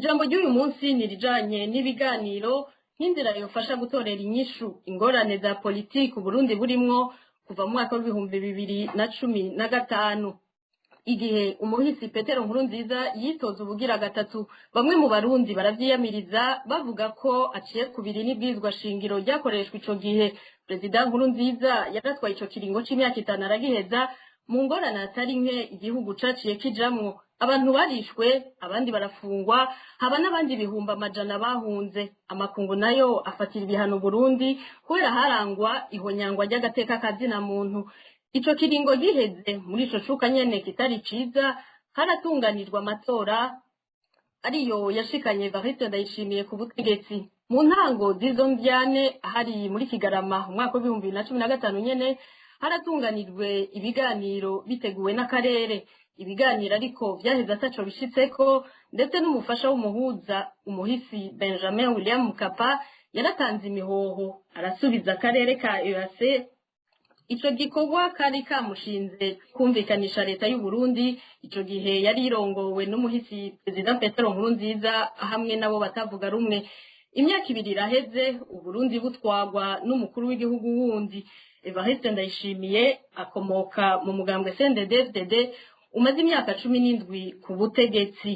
ijambo ry'uyu munsi ni rijanye n'ibiganiro nk'inzira yofasha gutorera inyishu ingorane za politiki Burundi burimwo kuva mu mwaka w'2015 igihe umuhisi Petero Nkurunziza yitoza ubugira gatatu bamwe mu barundi baravyiyamiriza bavuga ko aciye kubiri n'ibwizwa shingiro ryakoreshwa ico gihe President Nkurunziza yaratwaye ico kiringo c'imyaka 5 aragiheza mu ngorane atari nke igihugu caciye kijamwo abantu barishwe abandi barafungwa haba n'abandi bihumba amajana bahunze amakungu nayo afatira ibihano Burundi kubera harangwa ihonyangwa ry'agateka kazina muntu ico kiringo giheze muri ico cuka nyene kitari ciza haratunganirwa amatora ariyo yashikanye Evariste Ndayishimiye ku butegetsi mu ntango z'izo mvyane hari muri Kigarama umwaka wa 2015 nyene haratunganirwe ibiganiro biteguwe n'akarere ibiganiro ariko vyaheze ataco bishitseko ndetse n'umufasha w'umuhuza umuhisi Benjamin William Mkapa yaratanze imihoho arasubiza akarere ka EAC ico gikorwa kari kamushinze kumvikanisha leta y'u Burundi ico gihe yari irongowe n'umuhisi President Petero Nkurunziza hamwe nabo batavuga rumwe imyaka 2 iraheze u Burundi butwagwa n'umukuru w'igihugu wundi Evariste Ndayishimiye akomoka mu mugambwe CNDD-FDD umaze imyaka 17 ku butegetsi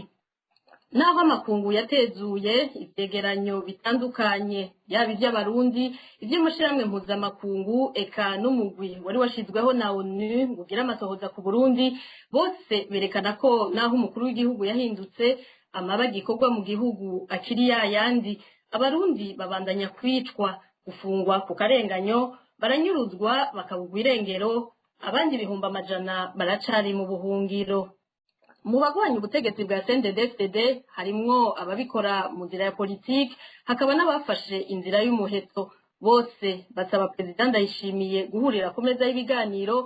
naho amakungu yatezuye ivyegeranyo bitandukanye yaba ivy'abarundi ivy'umushiramwe mpuzamakungu eka n'umugwi wari washizweho na ONU ngugira amasohoza ku Burundi bose berekana ko naho umukuru w'igihugu yahindutse amabagikorwa mu gihugu akiri yayandi abarundi babandanya kwicwa gufungwa ku karenganyo baranyuruzwa bakabugwa irengero abandi bihumba amajana baracari mu buhungiro mu bagwanya ubutegetsi bwa CNDD-FDD harimwo ababikora mu nzira ya politiki hakaba n'abafashe inzira y'umuheto bose basaba President Ndayishimiye guhurira ku meza y'ibiganiro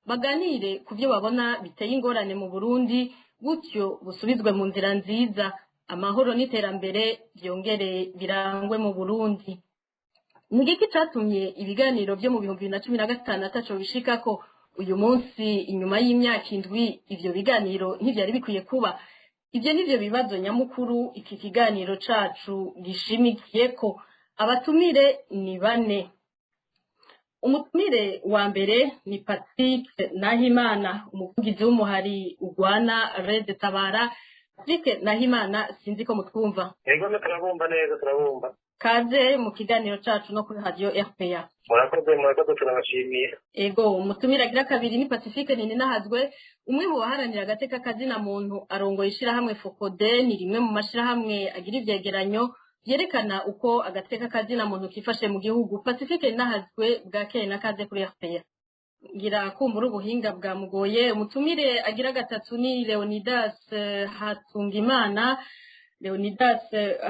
baganire ku byo babona biteye ingorane mu Burundi gutyo busubizwe mu nzira nziza amahoro n'iterambere byongere birangwe mu Burundi Nigiki catumye ibiganiro byo mu 2015 ataco bishikako uyu munsi inyuma y'imyaka 7 ivyo biganiro ntivyari bikwiye kuba ivyo nivyo bibazo nyamukuru iki kiganiro cacu gishimikiyeko abatumire ni bane umutumire wa mbere ni Patrick Nahimana umuvugizi w'umuhari ugwana Red Tabara Patrick Nahimana sinzi ko mutwumva Yego turabumva neza turabumva kaze mu kiganiro cacu no kuri radio RPA murakoze turabashimiye ego umutumira agira kabiri ni Pacifique Ninahazwe umwe mu baharanira agateka kazina muntu arongoye ishirahamwe Focode ni rimwe mu mashirahamwe agira ivyegeranyo yerekana uko agateka kazina muntu kifashe mu gihugu Pacifique Ninahazwe bwakeye nakaze kuri RPA ngira kumbura ubuhinga bwa mugoye umutumire agira gatatu ni Leonidas Hatungimana Leonidas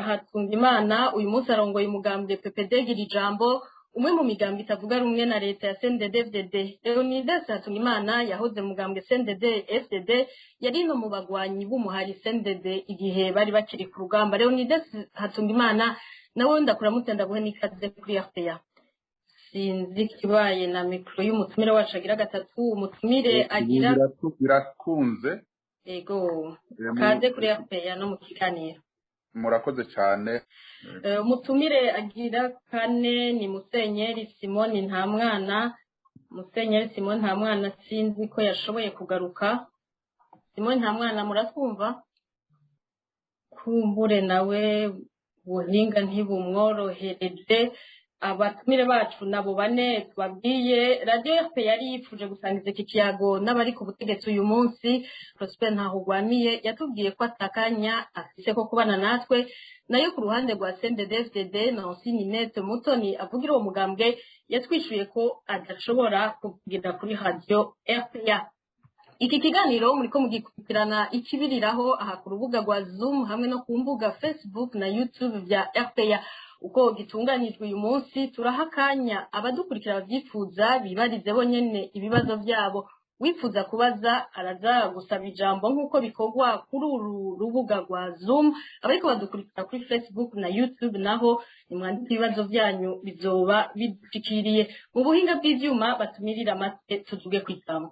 Hatungimana uyu munsi arongoye umugambwe PPD gira ijambo umwe mu migambi itavuga rumwe na leta ya CNDD-FDD Leonidas Hatungimana yahoze mu mugambwe CNDD-FDD yari no mu bagwanyi b'umuhari CNDD igihe bari bakiri ku rugamba Leonidas Hatungimana nawe ndakuramutenda guhe nikaze kuri RPA sinzi kibaye na mikro y'umutumire wacu agira gatatu umutumire agira birakunze ego kaze kuri RPA no mu kiganiro murakoze cyane umutumire agira kane ni Musenyeri Simoni Ntamwana Musenyeri Simoni Ntamwana sinzi ko yashoboye kugaruka Simoni Ntamwana muratwumva kumbure nawe buhinga ntibumworohereje abatumire bacu nabo bane twabwiye radio RP yari yifuje gusangiza iki kiyago n'abari ku butegetsi uyu munsi Prosper Ntahugwamiye yatubwiye ko atakanya afise ko kubana natwe nayo ku ruhande rwa CNDD-FDD na Ninette Mutoni avugira uwo mugambwe yatwishuye ko adashobora kuvugira kuri radio RPA iki kiganiro muriko mugikurikirana ikibiriraho aha ku rubuga rwa Zoom hamwe no ku mbuga Facebook na YouTube vya RPA uko gitunganijwe uyu munsi turahakanya abadukurikira bavyifuza bibarize bonyene ibibazo byabo wifuza kubaza araza gusaba ijambo nkuko bikorwa kuri uru rubuga rwa Zoom abariko badukurikira kuri Facebook na YouTube naho nimwandika ibibazo byanyu bizoba bidukiriye mu buhinga bw'ivyuma batumirira amate tuzuge kwitamba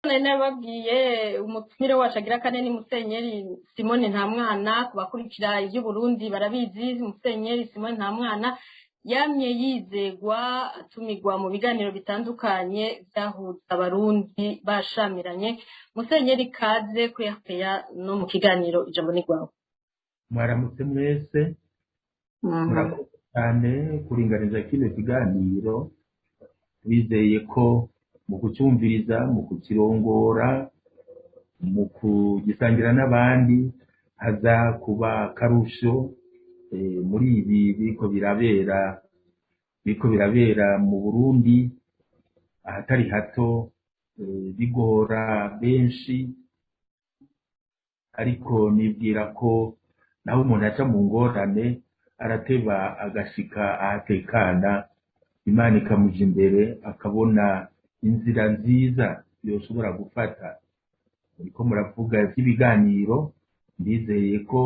nababwiye umutumire wacu agira kane ni Musenyeri Simone Ntamwana, ku bakurikira iby'Uburundi barabizi. Musenyeri Simone Ntamwana yamye yizegwa atumirwa mu biganiro bitandukanye byahuza abarundi bashamiranye. Musenyeri kaze ku RPA no mu kiganiro ijambo ni rwawe. Mwaramutse mwese, murakoze cyane kuringaniza kino kiganiro. Bizeye ko mu kucyumviriza, mu kukirongora, mu kugisangira n'abandi haza kuba karusho muri ibi biriko birabera mu Burundi ahatari hato, bigora benshi, ariko nibwira ko naho umuntu aca mu ngorane arateba agashika ahatekana, Imana ikamuja imbere akabona inzira nziza yoshobora gufata. Muriko muravuga by'ibiganiro, ndizeye ko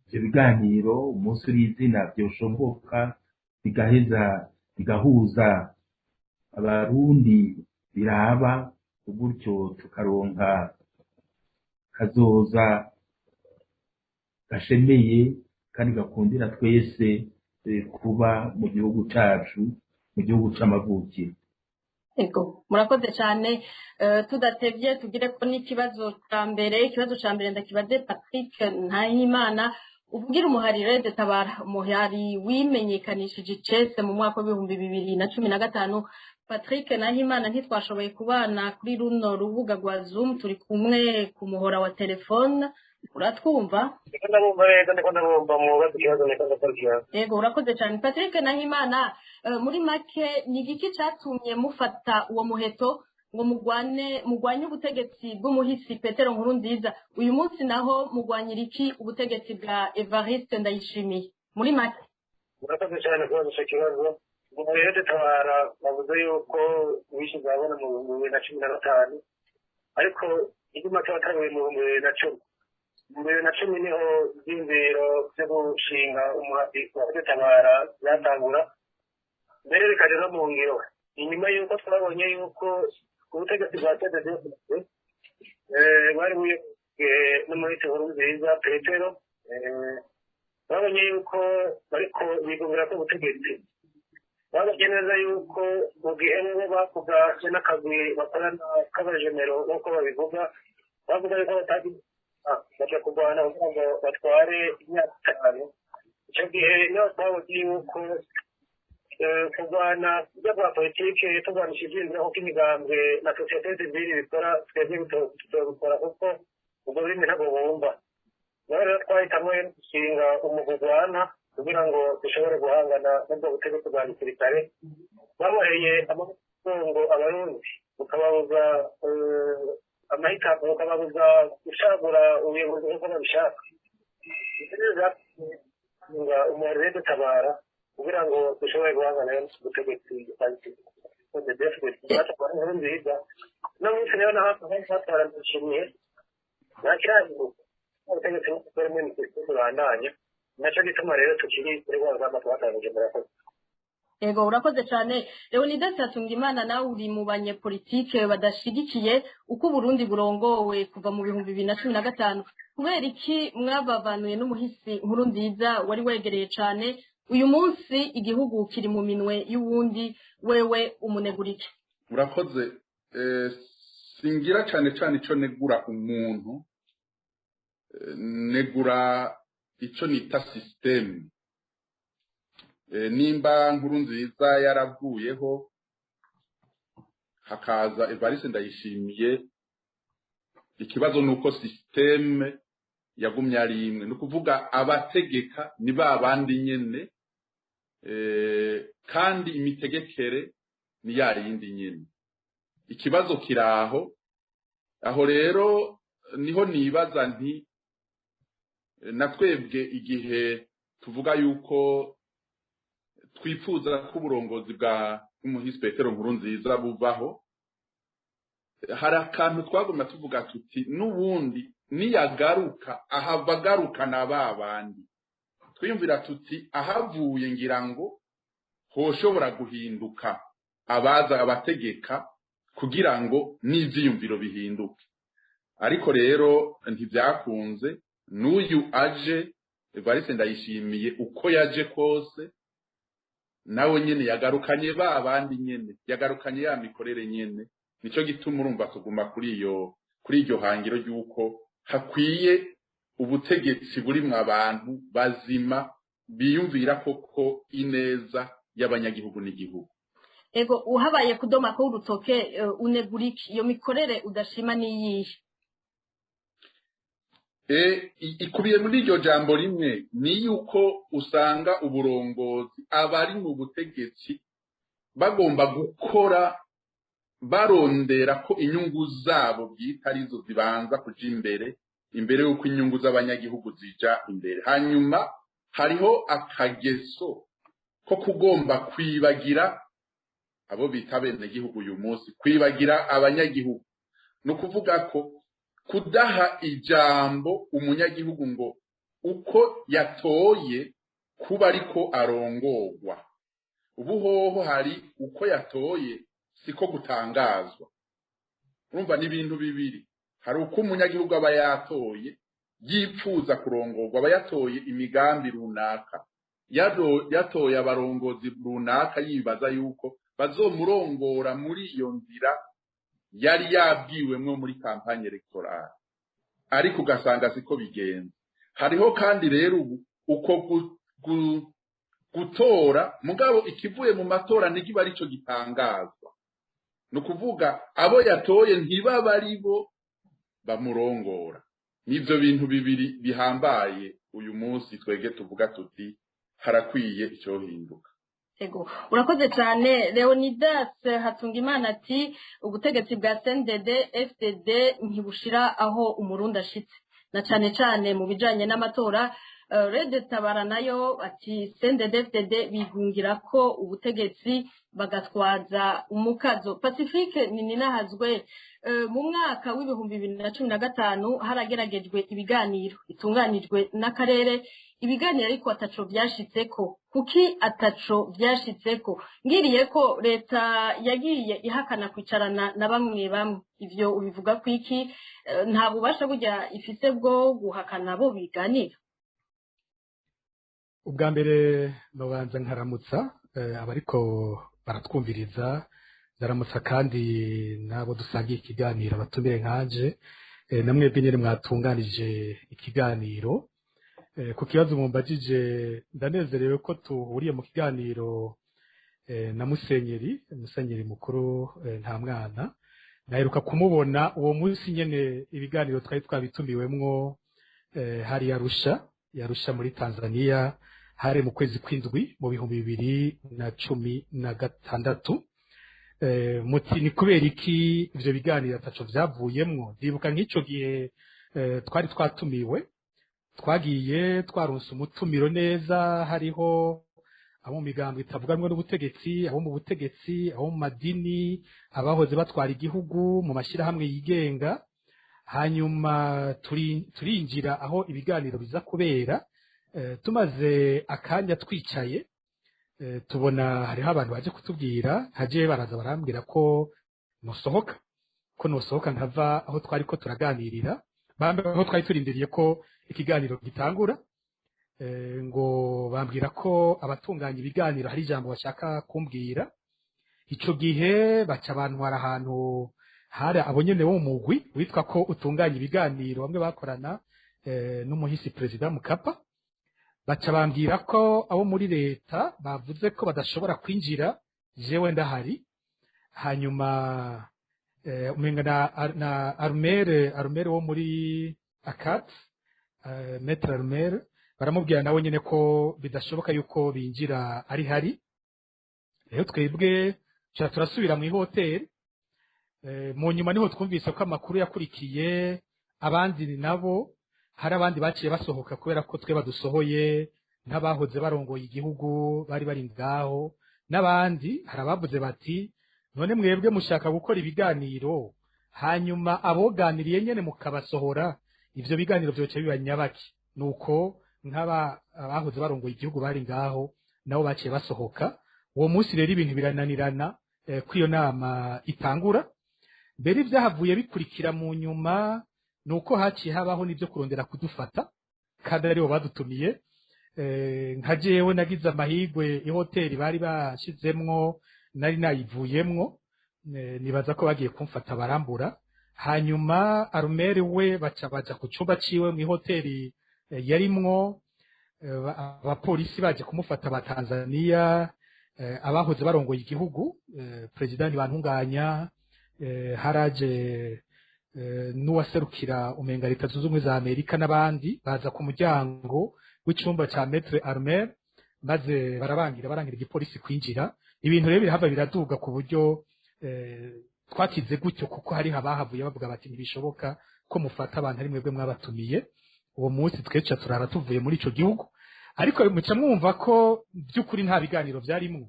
ivyo biganiro umunsi uri izina vyoshoboka bigaheza bigahuza abarundi biraba, gutyo tukaronka kazoza gashemeye kandi gakundira twese kuba mu gihugu cacu, mu gihugu c'amavukiro. Ego, murakoze cyane. Tudatevye tugire ko n'ikibazo ca mbere ndakibaze Patrick Nahimana. Uvugira umuharire de Tabara, umuhari wimenyekanishije icese mu mwaka w'ibihumbi 2015. Patrick Nahimana ntitwashoboye kubana kuri runo rubuga rwa Zoom, turi kumwe ku muhora wa telefone. Uratwumva? Yego, urakoze cyane Patrick Nahimana. Muri make ni igiki cyatumye mufata uwo muheto ngo mugwanye ubutegetsi bw'umuhisi Petero Nkurunziza? Uyu munsi naho mugwanyira iki ubutegetsi bwa Evariste Ndayishimiye? Muri make. Urakoze cyane kubaza icyo kibazo. Umuhire de Tabara bavuze yuko wishize abona mu 2015, ariko iguma cyatariwe mu 2010. Mu 2010 niho ibyumviro byo gushinga umuhari wa de Tabara byatangura, mbere bikaja no mu ngiro. Inyuma yuko twabonye yuko ubutegetsi bwa CDD bari n'umuhisi Nkurunziza Petero, babonye yuko bariko bigumira ko ubutegetsi, babonye neza yuko mu gihe bo bavuga n'akagwi bakorana k'abajenero nk'uko babivuga, bavuga yuko baja kurwana kugira ngo batware imyaka 5. Icyo gihe niho twabonye yuko kurwana bya politike turwanishije inzira kuko imigambwe na sosiyete sivile bikora, twebwe tutobikora kuko ubwo bimwe ntabwo bumva. Rero twahitamwo gushinga umugurwana kugira ngo dushobore guhangana n'ubwo butegetsi bwa gisirikare, baboheye amatungo abarundi, bukababuza amahitamo, bukababuza gushagura ubuyobozi nk'uko babishaka. Umuhari de Tabara kugira ngo dushobore guhangana n'ubutegetsi bwa gisirikare Nkurunziza. No munsi rero naho twatwara Ndayishimiye nakirahiruka ubutegetsi bw'ukuri mu minisitiri bandanya, naco gituma rero tukiri kuri wa rugamba twatangije. Murakoze. Ego, urakoze cyane. Leonidas Hatungimana, nawe uri mu banyepolitike badashigikiye uko Burundi burongowe kuva mu 2015. Kubera iki mwabavanuye n'umuhisi Nkurunziza wari wegereye cyane? Uyu munsi igihugu kiri mu minwe y'uwundi, wewe umunegurike. Murakoze. Singira cyane ico negura umuntu, negura ico nita system. Nimba Nkurunziza yaravuyeho hakaza Evariste Ndayishimiye, ikibazo nuko system yagumye ari imwe, nukuvuga abategeka ni babandi nyene, kandi imitegekere ni yarindi nyene. Ikibazo kiraho aho rero niho nibaza nti natwebwe igihe tuvuga yuko twifuza ko uburongozi bwa umuhisi Petero Nkurunziza buvaho, hari akantu twagomba tuvuga tuti n'ubundi niyagaruka ahava na babandi. Twiyumvira tuti ahavuye ngira ngo hoshobora guhinduka abaza abategeka kugira ngo n'ivyiyumviro bihinduke. Ariko rero ntibyakunze, n'uyu aje Evariste Ndayishimiye uko yaje kose nawe nyene yagarukanye babandi nyene, yagarukanye ya mikorere nyene. Nico gituma urumva tuguma kuri iryo hangiro ry'uko hakwiye ubutegetsi burimwo abantu bazima biyumvira koko ineza y'abanyagihugu n'igihugu. Ego uhabaye kudoma ko urutoke uneguriki iyo mikorere udashima niyihe? Ikubiye muri iryo jambo rimwe ni yuko usanga uburongozi abari mu butegetsi bagomba gukora barondera ko inyungu zabo bwite arizo zibanza kuja imbere yuko inyungu z'abanyagihugu zija imbere. Hanyuma hariho akageso ko kugomba kwibagira abo bita bene gihugu uyu munsi, kwibagira abanyagihugu. No kuvuga ko kudaha ijambo umunyagihugu ngo uko yatoye kuba ariko arongorwa. Ubuhoho hari uko yatoye siko gutangazwa. Urumva n'ibintu bibiri. Hari uko umunyagihugu aba yatoye yipfuza kurongorwa, aba yatoye imigambi runaka, yatoye abarongozi runaka yibaza yuko bazomurongora muri iyo nzira yari yabwiwemwo muri kampanye electorale, ariko ugasanga siko bigenza. Hariho kandi rero uko gutora mugabo ikivuye mu matora nikiba arico gitangazwa. No kuvuga abo yatoye ntibaba aribo bamurongora. Nivyo bintu bibiri bihambaye uyu munsi twege tuvuga tuti harakwiye icyo hinduka. Ego urakoze cyane. Leonidas Hatungimana ati ubutegetsi bwa CNDD FDD ntibushira aho umurundi ashitse na cyane mu bijanye n'amatora. Rede Tabara nayo ati CNDD FDD bigungira ko ubutegetsi bagatwaza umukazo. Pacifique Ninahazwe mu mwaka w'ibihumbi 2015 harageragejwe ibiganiro itunganijwe n'akarere, ibiganiro ariko ataco byashitseko. Kuki ataco byashitseko? Ngiriye ko leta yagiye ihakana kwicarana na bamwe ivyo ubivuga kwiki? Nta bubasha burya ifise bwo guhakana bo biganira. Ubwa mbere babanza nkaramutsa abariko baratwumviriza, ndaramutsa kandi nabo dusangiye ikiganiro abatumire nkanje, namwebwe nyene mwatunganije ikiganiro. Ku kibazo mumbajije ndanezerewe ko tuhuriye mu kiganiro na Musenyeri mukuru nta mwana. Naheruka kumubona uwo munsi nyene ibiganiro twari twabitumiwemwo hari Arusha muri Tanzania, hari mu kwezi kw'indwi mu 2016. Muti ni kubera iki ivyo biganiro ataco vyavuyemwo? Ndibuka nk'ico gihe twari twatumiwe, twagiye twaronse umutumiro neza, hariho abo migambo itavuganwe n'ubutegetsi, abo mu butegetsi, abo mu madini, abahoze batwara igihugu mu mashirahamwe yigenga. Hanyuma turinjira aho ibiganiro biza kubera. Tumaze akanya twicaye, tubona hariho abantu baje kutubwira, haje baraza barambwira ko nosohoka nkava aho twari ko turaganirira. Bambe aho twari turindiriye ko ikiganiro gitangura, ngo bambwira ko abatunganya ibiganiro hari ijambo bashaka kumbwira. Ico gihe baca abantu hari ahantu hari abonyene bo mu mugwi witwa ko utunganya ibiganiro, bamwe bakorana n'umuhisi President Mukapa. Baca bambwira ko abo muri leta bavuze ko badashobora kwinjira, jewe ndahari. Hanyuma umenga na Armere wo muri Akat, Maître Armere, baramubwira nawe nyene ko bidashoboka yuko binjira ari hari. Rero twebwe turasubira mu hoteli. Mu nyuma niho twumvise ko amakuru yakurikiye, abandi nabo hari abandi baciye basohoka kubera ko twe badusohoye, n'abahoze barongoye igihugu bari ngaho, n'abandi hari abavuze bati none mwebwe mushaka gukora ibiganiro hanyuma aboganiriye nyene mukabasohora, ivyo biganiro byoce biba nyabaki? Nuko abahoze barongoye igihugu bari ngaho nabo baciye basohoka. Uwo munsi rero ibintu birananirana, kwiyo nama itangura. mbere ibyahavuye bikurikira mu nyuma ni uko haciye habaho n'ibyo kurondera kudufata kandi aribo badutumiye. Nka jewe nagize amahigwe ihoteli bari bashizemwo nari nayivuyemwo, nibaza ko bagiye kumfata barambura. Hanyuma Arumeri we baja ku cumba ciwe mu ihoteli yarimwo, abapolisi baje kumufata ba Tanzania, abahoze barongoye igihugu, President Bantunganya, haraje n'uwaserukira umenga leta zunze ubumwe za Amerika n'abandi baza ku muryango w'icumba ca Maître Armel, maze barangira igipolisi kwinjira. Ibintu rero birahava biraduga ku buryo twakize gutyo, kuko hari habahavuye bavuga bati ntibishoboka ko mufata abantu ari mwebwe mwabatumiye. Uwo munsi tweca turara tuvuye muri ico gihugu, ariko muca mwumva ko by'ukuri nta biganiro vyarimwo.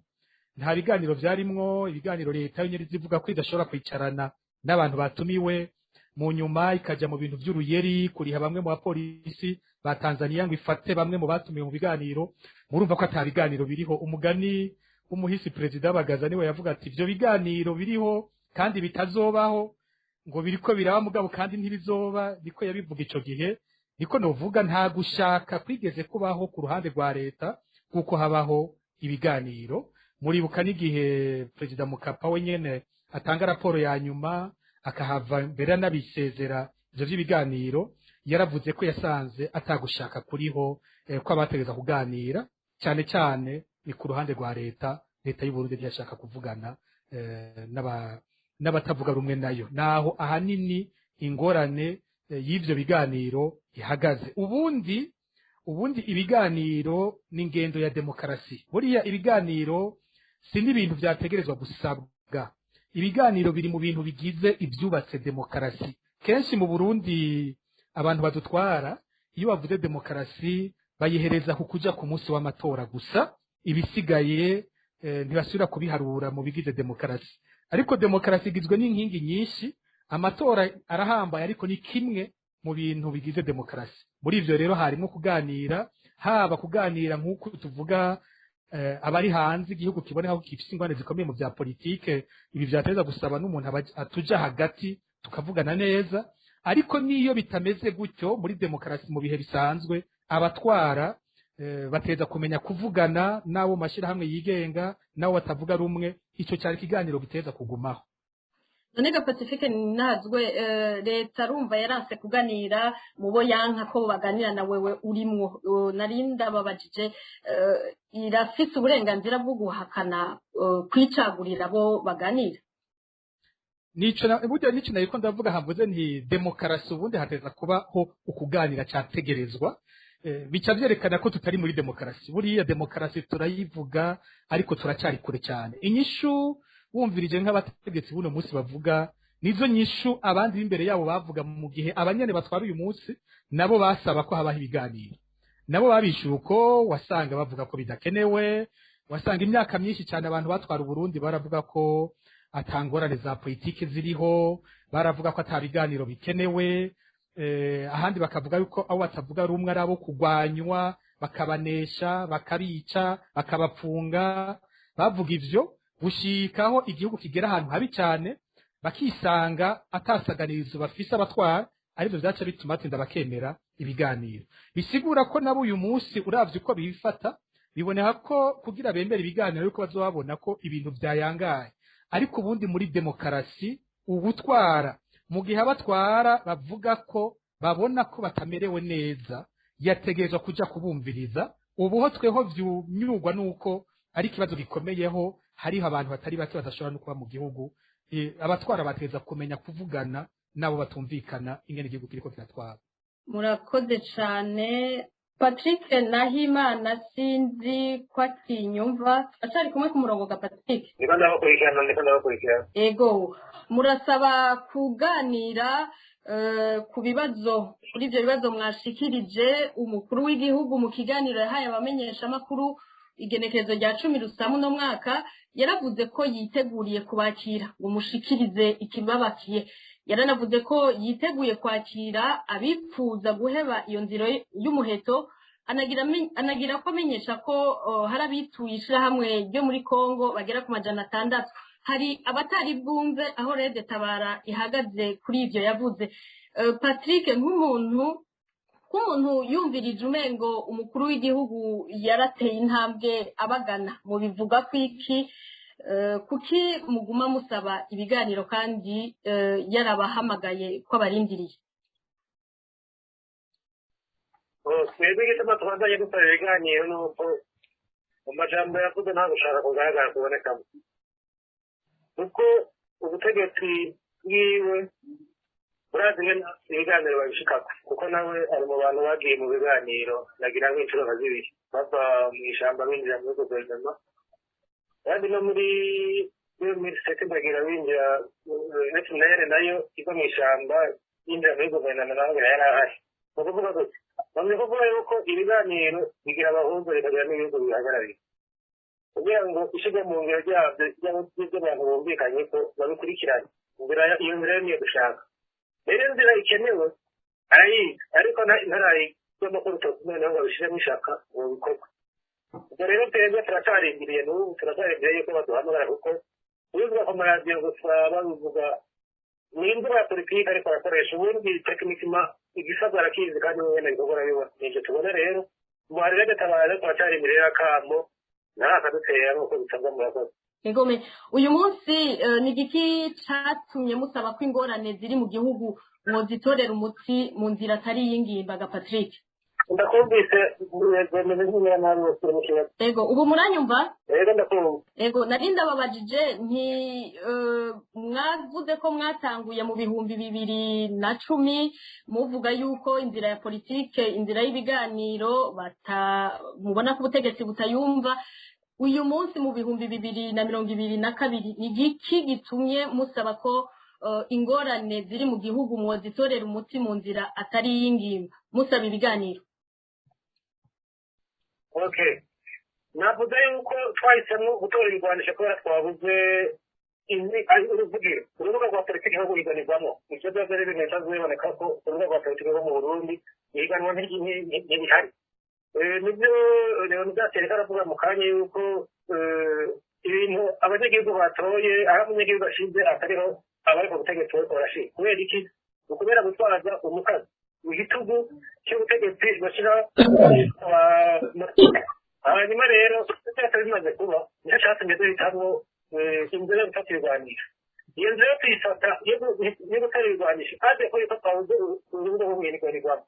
Ibiganiro leta yonyene zivuga ko idashobora kwicarana n'abantu batumiwe, mu nyuma ikaja mu bintu by'uruyeri, kuriha bamwe mu bapolisi ba Tanzania ngo ifate bamwe mu batumiwe mu biganiro. Murumva ko ata biganiro biriho. Umugani w'umuhisi Perezida Bagaza niwe yavuga ati ivyo biganiro biriho kandi bitazobaho, ngo biriko biraba mugabo kandi ntibizoba. Niko yabivuga ico gihe, niko novuga nta gushaka kwigeze kubaho ku ruhande rwa leta kuko habaho ibiganiro. Muribuka n'igihe Perezida Mukapa we nyene atanga raporo ya nyuma akahava mbere n'abisezera ivyo vy'ibiganiro, yaravuze ko yasanze atagushaka kuriho, ko abategeza kuganira cyane cyane ni ku ruhande rwa leta y'u Burundi ntiyashaka kuvugana n'abatavuga rumwe nayo. Naho ahanini ingorane y'ivyo biganiro ihagaze. Ubundi ibiganiro ni ingendo ya demokarasi. Buriya ibiganiro si n'ibintu vyategerezwa gusabwa. Ibiganiro biri mu bintu bigize ivyubatse demokarasi. Kenshi mu Burundi abantu badutwara iyo bavuze demokarasi bayihereza kukuja ku munsi w'amatora gusa, ibisigaye ntibasubira kubiharura mu bigize demokarasi. Ariko demokarasi igizwe n'inkingi nyinshi, amatora arahambaye ariko ni kimwe mu bintu bigize demokarasi. Muri ivyo rero harimo kuganira, haba kuganira nk'uko tuvuga abari hanze igihugu kiboneka ko gifite ingwane zikomeye mu bya politike, ibi vyateza gusaba n'umuntu atuja hagati tukavugana neza. Ariko niyo bitameze gutyo muri demokarasi mu bihe bisanzwe, abatwara bateza kumenya kuvugana nabo mashirahamwe yigenga nabo batavuga rumwe. Ico cyari kiganiro giteza kugumaho. Nonega Pacifique Ninazwe, leta rumva yaranse kuganira mubo yanka ko baganira na wewe urimwo. Narinda babajije irafise uburenganzira bwo guhakana kwicagurira bo baganira. Nico nayiko ndavuga hamvuze nti demokarasi ubundi hateza kubaho ukuganira cyategerezwa. Bica vyerekana ko tutari muri demokarasi. Buriya demokarasi turayivuga ariko turacyari kure cyane. Inyishu wumvirije nk'abategetsi buno munsi bavuga nizo nyishu abandi b'imbere yabo bavuga mu gihe abanyene batwara uyu munsi nabo basaba ko habaho ibiganiro. Nabo babishuye uko wasanga bavuga ko bidakenewe, wasanga imyaka myinshi cyane abantu batwara Burundi baravuga ko atangorane za politike ziriho, baravuga ko atabiganiro bikenewe, ahandi bakavuga yuko abo batavuga rumwe ari abo kugwanywa, bakabanesha, bakabica, bakabapfunga. Bavuga ivyo gushikaho igihugu kigera ahantu habi cyane, bakisanga atasaganirizo bafise abatwara, arivyo vyaca bituma atinda bakemera ibiganiro. Bisigura ko nabo uyu munsi uravye uko bifata, biboneka ko kugira bemera ibiganiro yuko bazobabona ko ibintu vyayangaye. Ariko ubundi muri demokarasi ubutwara mu gihe abatwara bavuga ko babona ko batamerewe neza, yategerezwa kuja kubumviriza. Ubuho tweho vyunyurwa nuko ari kibazo gikomeyeho, hariho abantu batari bake badashobora no kuba mu gihugu. Abatwara bateza kumenya kuvugana nabo batumvikana ingene igihugu kiriko kiratwara. Murakoze cane. Patrick Nahimana sinzi kwa kinyumva acari kumwe ku murongo ga Patrick. Niko ndabakurikirana. Ego murasaba kuganira ku bibazo, kuri ivyo bibazo mwashikirije umukuru w'igihugu mu kiganiro yahaye abamenyesha amakuru igenekerezo rya 10 Rusamu no mwaka. Yaravuze ko yiteguriye kubakira ngo mushikirize ikibabakiye. Yaranavuze ko yiteguye kwakira abipfuza guheba iyo nzira y'umuheto. Anagira ko amenyesha ko hari abituye ishirahamwe ryo muri Kongo bagera ku 600. hari abatari bwumve aho Rede Tabara ihagaze kuri ivyo yavuze. Patrick, nk'umuntu yumvirije umengo umukuru w'igihugu yarateye intambwe abagana mu bivuga kwiki, kuki muguma musaba ibiganiro kandi yarabahamagaye ko abarindiriye? twebwe igituma tubandanye dusaba ibiganiro ni uko mu majambo yavuze nta gushaka kugaragara kubonekamo, kuko ubutegetsi bwiwe burazi ibiganiro babishikako, kuko nawe ari mu bantu bagiye mu biganiro nagira nk'inshuro nka zibiri bava mu ishamba binjira muri guverinoma, kandi no muri 2007 bagira binjira FNL nayo iva mu ishamba yinjira muri guverinoma naho yari ahari. Ni ukuvuga gutya bamwe kuvuga yuko ibiganiro bigira abahuza bikagira n'ibihugu bihagarariye kugira ngo ishyirwe mu ngiro ry'abantu bumvikanye ko babikurikiranye. Iyo nzira niyo dushaka. Rero inzira ikenewe arayiga, ariko ntarayigomba ko urutoki noneho ngo babishyiremo ishaka mu bikorwa. Ubwo rero twebwe turacarindiriye n'ubu turacarindiriye yuko baduhamagara, kuko bivuga ku maradiyo gusa babivuga ni imbuga ya politiki ariko barakoresha ubundi tekinikima igisabwa arakizi kandi wenda bikorwa arabibona. Nivyo tubona rero umuhari Rede Tabara turacarindiriye akamo ntarakadutera nk'uko bisabwa mu bakozi. Egome, uyu munsi ni igiki catumye musaba ko ingorane ziri mu gihugu mwozitorera umuti mu nzira atari y'ingimbaga Patrick? Ndakumvise meze nk'umwana nabi wose mu kibazo. Ego, ubu muranyumva? Ego ndakumva. Ego, nari ndababajije nti mwavuze ko mwatanguye mu 2010 muvuga yuko inzira ya politike, inzira y'ibiganiro mubona ko ubutegetsi butayumva. Uyu munsi mu 2022 ni igiki gitumye musaba ko ingorane ziri mu gihugu mwozitorera umuti mu nzira atari y'ingimba musaba ibiganiro? Okay, navuze yuko twahisemo gutora ibigwanisho kubera twabuze uruvugiro, urubuga rwa politiki rwo guhiganirwamo. Ivyo byose rero bimeza biboneka ko urubuga rwa politiki rwo mu Burundi ihiganwa ntibihari. Nibyo Leonidas yariko aravuga mu kanya yuko ibintu abanyagihugu batoye aho umunyagihugu ashinze atariho abari ku butegetsi bariko barashinga. Kubera iki? Ukubera gutwaza umukazi igitugu cy'ubutegetsi bashira hanyuma rero byose bimaze kuba nicyo cyatumye duhitamwo inzira yo gufata ibigwanisho. Iyo nzira yo tuyifata yo gutera ibigwanisho kandi ko yuko twabuze urubuga rwo guhiganirwamo.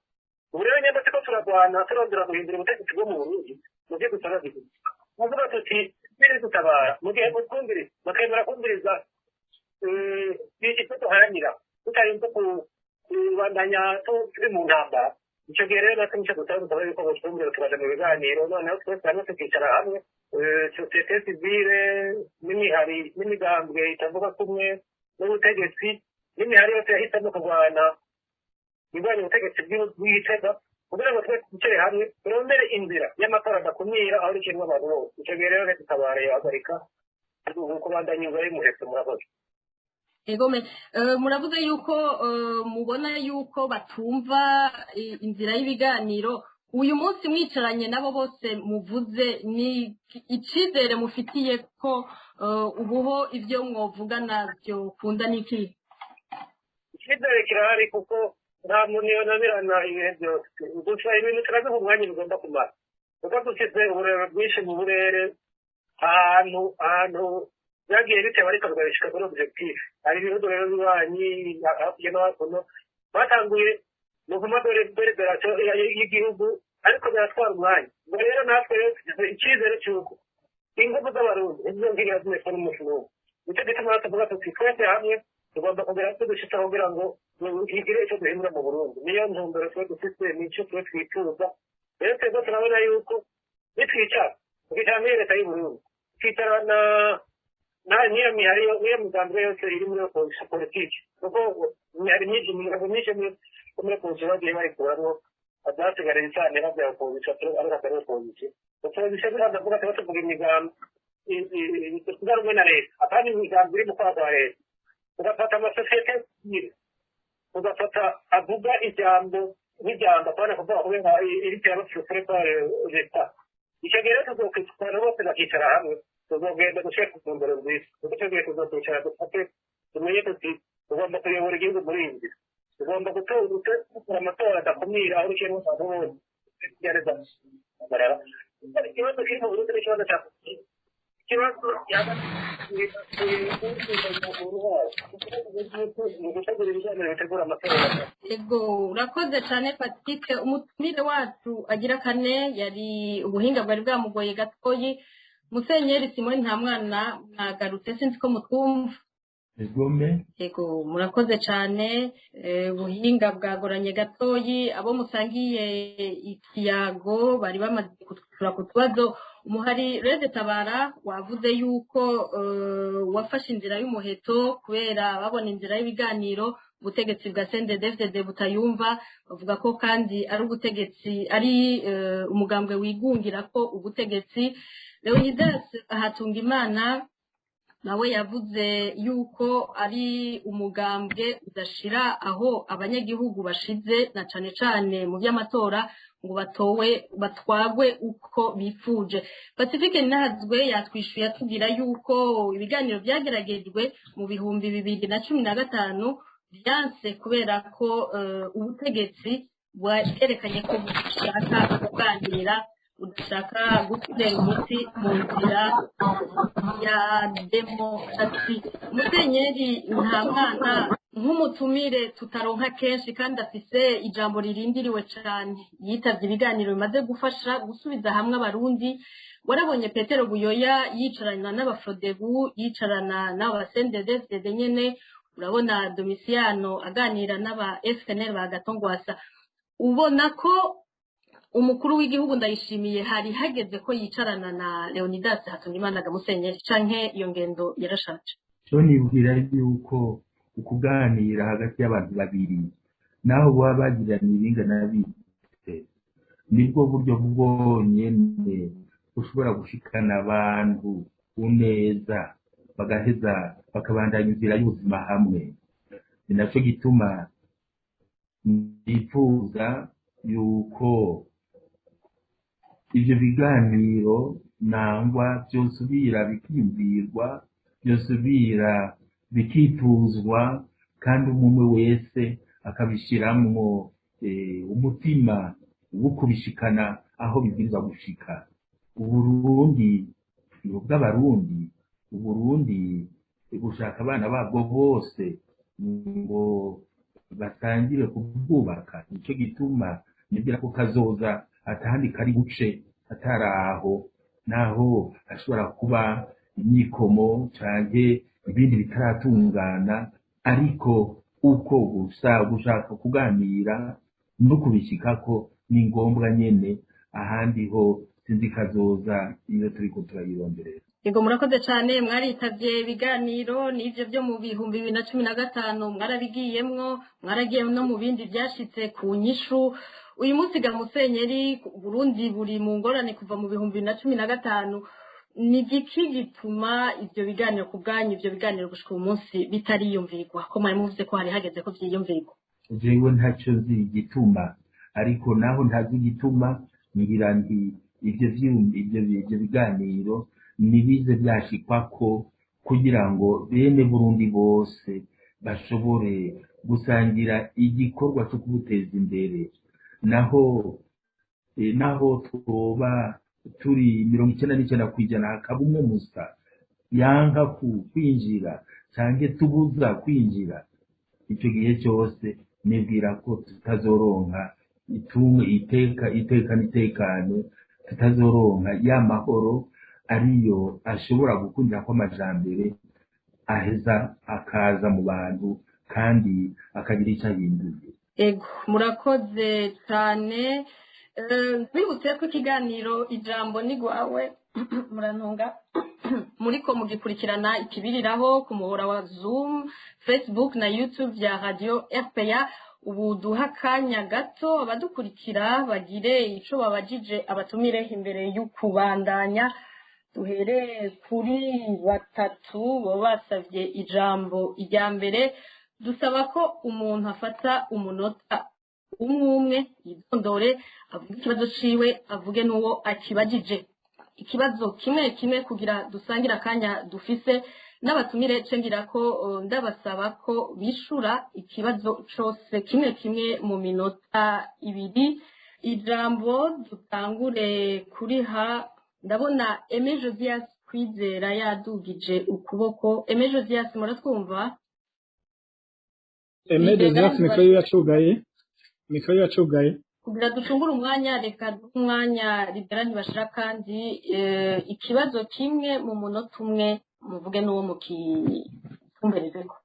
Ubu rero nyamba turiko turagwana turondera guhindura ubutegetsi bwo mu Burundi mu gihe dusaba igihugu. Muvuga tuti Rede Tabara mu gihe mutwumviriza bakemera kumviriza icyo duharanira tutarinze kubandanya turi mu ntambara. Icyo gihe rero natwe nicyo dusaba yuko butwumvira tukaja mu biganiro, noneho twese hamwe tukicara hamwe, sosiyete sivile n'imihari n'imigambwe itavuga kumwe n'ubutegetsi n'imihari yose yahisemo kurwana ibanye ubutegetsi bw'igitega kugira ngo twese twicare hamwe turondere inzira y'amatora adakumira aho rikinwa abantu bose. Icyo gihe rero Rede Tabara yahagarika kubandanya inzira y'umuheto. Murakoze. Egome, muravuze yuko mubona yuko batumva inzira y'ibiganiro. Uyu munsi mwicaranye nabo bose muvuze, ni icizere mufitiye ko ubuho ivyo mwovugana byo kunda niki? Icizere kirahari kuko nta muntu yonanirana ibihe byose, gusa ibintu turabiha umwanya bigomba kumara, kuko dufite uburere bwinshi mu burere ahantu byagiye biteba ariko bigashika kuri objectif. Hari ibihugu rero bibanyi hakurya no hakuno batanguye muvuma deliberation y'igihugu ariko biratwara umwanya. Ubwo rero natwe rero tugize icyizere cy'uko ingufu z'abarundi nizo ngira zimeze n'umunsi n'umwe. Nicyo gituma tuvuga tuti twese hamwe tugomba kugera tudushitsa kugira ngo higire icyo duhindura mu Burundi. Niyo ntumbero twe dufite, nicyo twe twifuza. Rero twebwe turabona yuko nitwicara tukicara muri leta y'Uburundi tukicarana niyo mihari niyo migambi yose iri muri politiki, kuko imihari myinshi muri politiki bagiye barikuramwo abasigarira cyane babya opozisiyo ariko atari opozisiyo. Opozisiyo biravuga tuba tuvuga imigambi tugarumwe na leta atari imigambi iri mu kwaha kwa leta. Ugafata amasosiyete ugafata avuga ijambo nk'ijambo apana kuvuga kubera iri cyaba kuri kwa leta. Icyo gihe rero tuzokwicara bose bakicara hamwe tuzogenda gushaka ku ndero nziza duteguye kuzokwicara dufate tumenye tuti tugomba kuyobora igihugu muri iyi nzira tugomba gukora amatora adakumira aho urukiyemo abantu bose gereza barara ikibazo kiri mu Burundi n'ikibazo cya ikibazo yaba ego urakoze cyane Patrick umutumire wacu agira kane yari ubuhinga bwari bwamugoye gatoyi Musenyeri Simoni nta mwana mwagarutse sinzi ko mutwumva ego murakoze cyane ubuhinga bwagoranye gatoyi abo musangiye ikiyago bari bamaze kutwura ku tubazo umuhari Rede Tabara wavuze yuko wafashe inzira y'umuheto kubera babona inzira y'ibiganiro ubutegetsi bwa CNDD-FDD butayumva bavuga ko kandi ari ubutegetsi ari umugambwe wigungira ko ubutegetsi Leonidas Hatungimana nawe yavuze yuko ari umugambwe udashira aho abanyagihugu bashize na cane cane mu by'amatora ngo batwagwe uko bifuje. Pacifique Nahazwe yatwishuye atubwira yuko ibiganiro byageragejwe mu 2015 byanse kubera ko ubutegetsi bwerekanye ko bushaka kuganira udashaka gutera umuti mu nzira ya demokarasi. Musenyeri nta mwana nk'umutumire tutaronka kenshi kandi afise ijambo ririndiriwe cyane yitavye ibiganiro bimaze gufasha gusubiza hamwe abarundi warabonye Petero Buyoya yicarana n'abafrodebu yicarana n'abasendedefded nyene urabona Domiciano aganira n'aba FNL ba Gatongwasa ubona ko umukuru w'igihugu Ndayishimiye hari hageze ko yicarana na Leonidas Hatungimana Musenyeri canke iyo ngendo yarashaje cyo nibwira yuko ukuganira hagati y'abantu babiri naho baba bagiranye ibingana bite nibwo buryo bwonyene ushobora gushikana abantu uneza bagaheza bakabandanya inzira y'ubuzima hamwe ni nacyo gituma nifuza yuko ibyo biganiro nangwa byosubira bikiyumvirwa byosubira bikituzwa kandi umwe wese akabishiramwo umutima wo kubishikana aho bibwirizwa gushika Uburundi bw'abarundi Uburundi gushaka abana babwo bose ngo batangire kubwubaka nicyo gituma nibwira ko kazoza atahandi kari guce ataraho naho ashobora kuba imyikomo canke ibindi bitaratungana ariko uko gushaka kuganira no kubishikako ni ngombwa nyene ahandi ho sinzi kazoza iyo turiko turayironderera. Yego murakoze cyane mwaritavye ibiganiro n'ivyo byo mu 2015 mwarabigiyemwo mwaragiye no mu bindi byashitse ku nyishu uyu munsi ga Musenyeri Burundi buri mu ngorane kuva mu 2015 ni giki gituma ivyo biganiro ku bwanyu ivyo biganiro gushika uyu munsi bitariyumvirwa ko mwari muvuze ko hari hageze ko vyiyumvirwa jewe ntacyo nzi igituma ariko naho ntazi igituma ngira nti ivyo biganiro nibize byashikwako kugira ngo bene Burundi bose bashobore gusangira igikorwa cyo kubuteza imbere naho tuba turi 99% hakaba umwe musa yanka kwinjira canke tubuza kwinjira icyo gihe cyose nibwira ko tutazoronka itekano tutazoronka y'amahoro ariyo ashobora gukundira ko amajambere aheza akaza mu bantu kandi akagira icyo ahinduye. Ego murakoze cyane twibutse ko ikiganiro ijambo ni gwawe murantunga muriko mugikurikirana ikibiriraho ku muhora wa Zoom Facebook na YouTube ya Radio RPA ubu duha kanya gato abadukurikira bagire ico babajije abatumire imbere y'ukubandanya duhereye kuri batatu bo basavye ijambo ijya mbere dusaba ko umuntu afata umunota umwe yidondore avuga ikibazo ciwe avuge n'uwo akibajije ikibazo kimwe kimwe kugira dusangire akanya dufise n'abatumire cengira ko ndabasaba ko bishura ikibazo cose kimwe kimwe mu minota 2. Ijambo dutangure kuriha ndabona Aimé Josias Kwizera yadugije ukuboko. Aimé Josias muratwumva? Aimé Josias mikoro yacugaye kugira ducungure umwanya reka umwanya liberani bashira kandi ikibazo kimwe mu munota umwe muvuge n'uwo mukitumberezeko.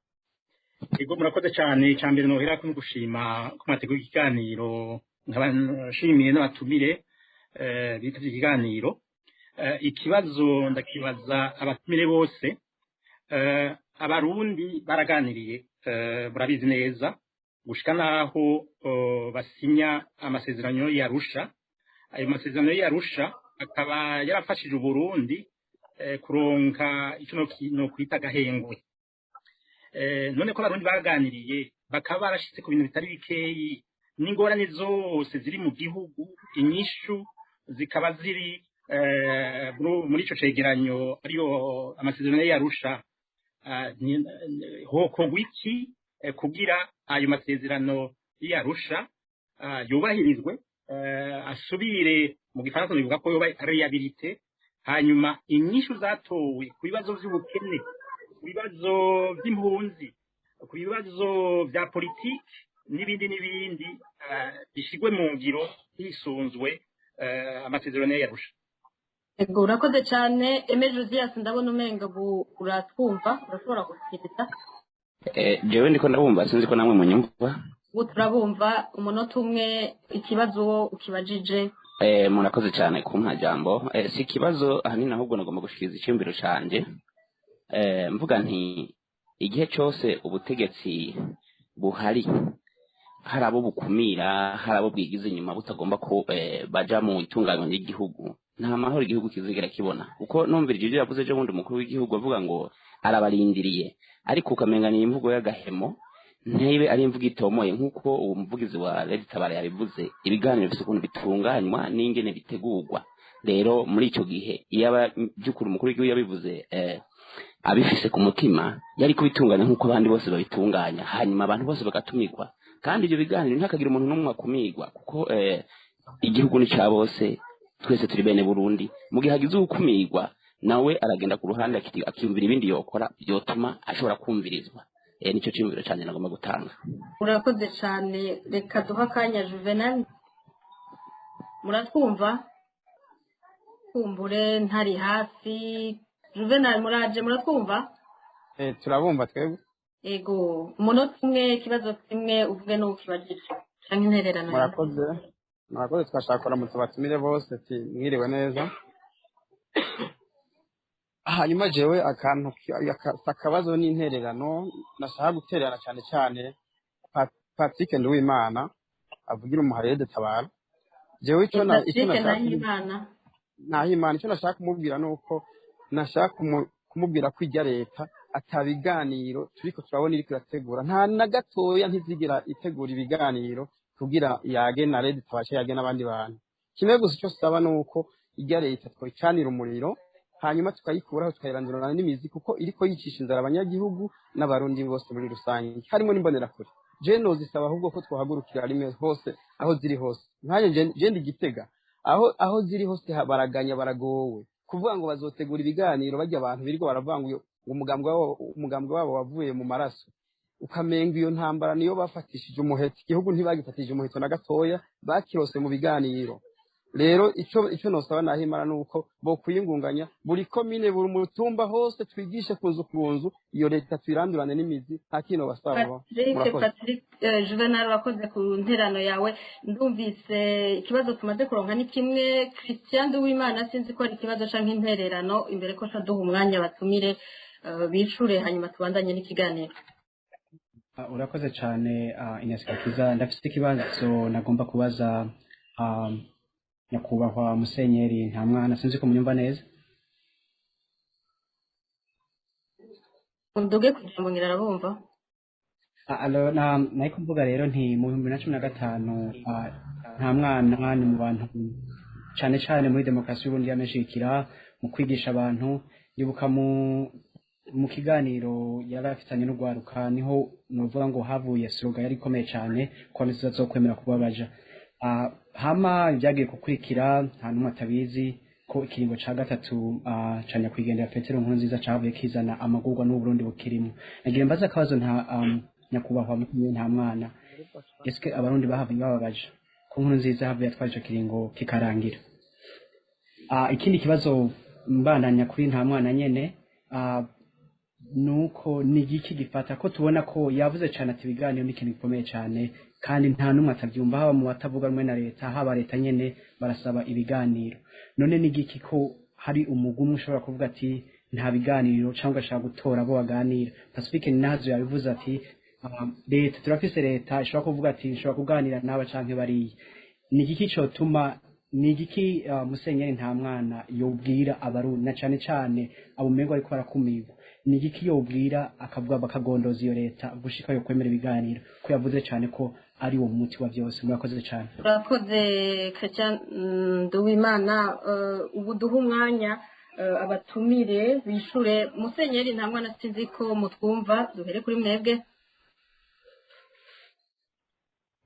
Ego murakoze cyane cyambere no hera gushima ku matego y'ikiganiro nk'abashimiye n'abatumire bitavye ikiganiro. Ikibazo ndakibaza abatumire bose. Abarundi baraganiriye murabizi neza gushika naho basinya amasezerano y'Arusha. Ayo masezerano y'Arusha akaba yarafashije Burundi kuronka ico no kwita gahengwe. None ko abarundi baganiriye bakaba barashitse ku bintu bitari bikeyi n'ingorane zose ziri mu gihugu, inyishu zikaba ziri muri ico cegeranyo ariyo amasezerano y'Arusha. Hokorwa iki kugira ayo masezerano y'Arusha yubahirizwe, asubire mu gifaransa bivuga ko yoba réhabilité, hanyuma inyishu zatowe ku bibazo by'ubukene, ku bibazo by'impunzi, ku bibazo bya politiki n'ibindi bishigwe mu ngiro hisunzwe amasezerano y'Arusha. Ego urakoze cyane Aimé Josias, ndabona umenga uratwumva, urashobora gushikiriza? Jewe ndiko ndabumva, sinzi ko namwe munyumva. Turabumva. Umunota umwe ikibazo ukibajije. Murakoze cyane kumpa jambo. Si ikibazo ahanini ahubwo nagomba gushikiriza icyumviro canje. Mvuga nti igihe cyose ubutegetsi buhari hari abo bukumira, hari abo bwigize inyuma butagomba ko baja mu itunganywa ry'igihugu, nta mahoro igihugu kizigera kibona. Uko numvira ivyo yavuze ejo bundi umukuru w'igihugu avuga ngo arabarindiriye, ariko ukamenga ni imvugo y'agahemo, ntebe ari imvugo itomoye nk'uko uwo muvugizi wa Lady Tabara yabivuze. Ibiganiro bifite ukuntu bitunganywa n'ingene bitegurwa. Rero muri ico gihe iyaba by'ukuri umukuru w'igihugu yabivuze abifise ku mutima, yari kubitunganya nk'uko abandi bose babitunganya, hanyuma abantu bose bagatumirwa. Kandi ibyo biganiro ntakagira umuntu n'umwe akumigwa, kuko igihugu ni ca bose, twese turi bene Burundi. Mu gihe hagize ukumigwa, nawe aragenda ku ruhande akiyumvira ibindi yokora byotuma ashobora kumvirizwa. Nicyo cyumviro cyane nagomba gutanga. Urakoze cyane. Reka duha akanya Juvenal, muratwumva? Kumbure ntari hafi. Juvenal muraje, muratwumva? turabumva twebwe. Ego umunota umwe ikibazo kimwe uvuge n'ukibajije cyangwa intererano. Murakoze twashaka kuramutsa abatumire bose ati mwiriwe neza. Hanyuma jewe akabazo n'intererano nashaka guterera cyane cyane Patrick Nduwimana avugira umuharede Tabara. Jewe icyo nashaka kumubwira nuko nashaka kumubwira ko ijya leta atabiganiro turiko turabona iri kurategura, nta na gatoya ntizigira itegura ibiganiro kugira yage na Lady Tabashe yage n'abandi bantu. Kimwe gusa icyo saba nuko ijya leta twicanira umuriro, hanyuma tukayikuraho tukayirandurana n'imizi, kuko iriko yicisha inzara abanyagihugu n'abarundi bose muri rusange, harimo n'imbonerakure. Je nozisaba ahubwo ko twahagurukira rimwe hose aho ziri hose. Nkaje je ndi Gitega, aho ziri hose baraganya, baragowe kuvuga ngo bazotegura ibiganiro bajya abantu biriko baravanguye umugambwe wabo wavuye mu maraso, ukamenga iyo ntambara niyo bafatishije umuheto. Igihugu ntibagifatishije umuheto na gatoya, bakirose mu biganiro. Rero ico nosaba nahimara nuko bo kwiyingunganya buri komine buri mutumba hose twigishe kunzu kunzu, iyo leta twirandurane n'imizi, nta kintu basaba. Patrick Juvenal wakoze ku nterano yawe. Ndumvise ikibazo tumaze kuronka ni kimwe. Christian Nduwimana sinzi ko ari ikibazo canke intererano, imbere ko duha umwanya batumire bicure hanyuma tubandanye n'ikiganiro. Urakoze cyane Ines Gakiza. Ndafite ikibazo nagomba kubaza nyakubahwa Musenyeri Ntamwana, sinzi ko munyumva neza. Unduge kujambo ngira arabumva. Nari kuvuga rero nti mu 2015 Ntamwana ni mu bantu cyane cyane muri demokarasi y'uburundi yameshikira mu kwigisha abantu. Ndibuka mu kiganiro yari afitanye n'urwaruka niho novuga ngo havuye slogan yari ikomeye cyane ko ntizizokwemera kubabaja. Hama ibyagiye gukurikira nta n'umwe atabizi ko ikiringo ca gatatu ca nyakwigendera Petero Nkurunziza cavuye kizana amagurwa n'Uburundi bukirimo. Nagira mbaza akabazo nyakubahwa mutumye nta mwana, eske abarundi bahavuye bababaja ko Nkurunziza havuye atwara ico kiringo kikarangira? Ikindi kibazo mbandanya kuri nta mwana nyene, nuko ni igiki gifata ko tubona ko yavuze cyane ati ibiganiro n'ikintu gikomeye cyane kandi nta n'umwe atabyumva, haba mu batavuga rumwe na leta, haba leta nyene barasaba ibiganiro. None ni igiki ko hari umugumwe ushobora kuvuga ati nta biganiro cyangwa ashaka gutora abo baganira? Pacifique Nazo yabivuze ati leta turafise leta ishobora kuvuga ati ishobora kuganira n'aba canke bariye. Ni igiki cyotuma, ni igiki Musenyeri nta mwana yobwira abarundi na cyane cyane abo mengo ariko barakumirwa, ni igiki yobwira akavuga bakagondoza iyo leta gushika yo kwemera ibiganiro ko yavuze cyane ko ari wo muti wa byose? Murakoze cyane. Urakoze Christian Nduwimana. Ubu duha umwanya abatumire bishure. Musenyeri nta mwana sinzi ko mutwumva, duhere kuri mwebwe.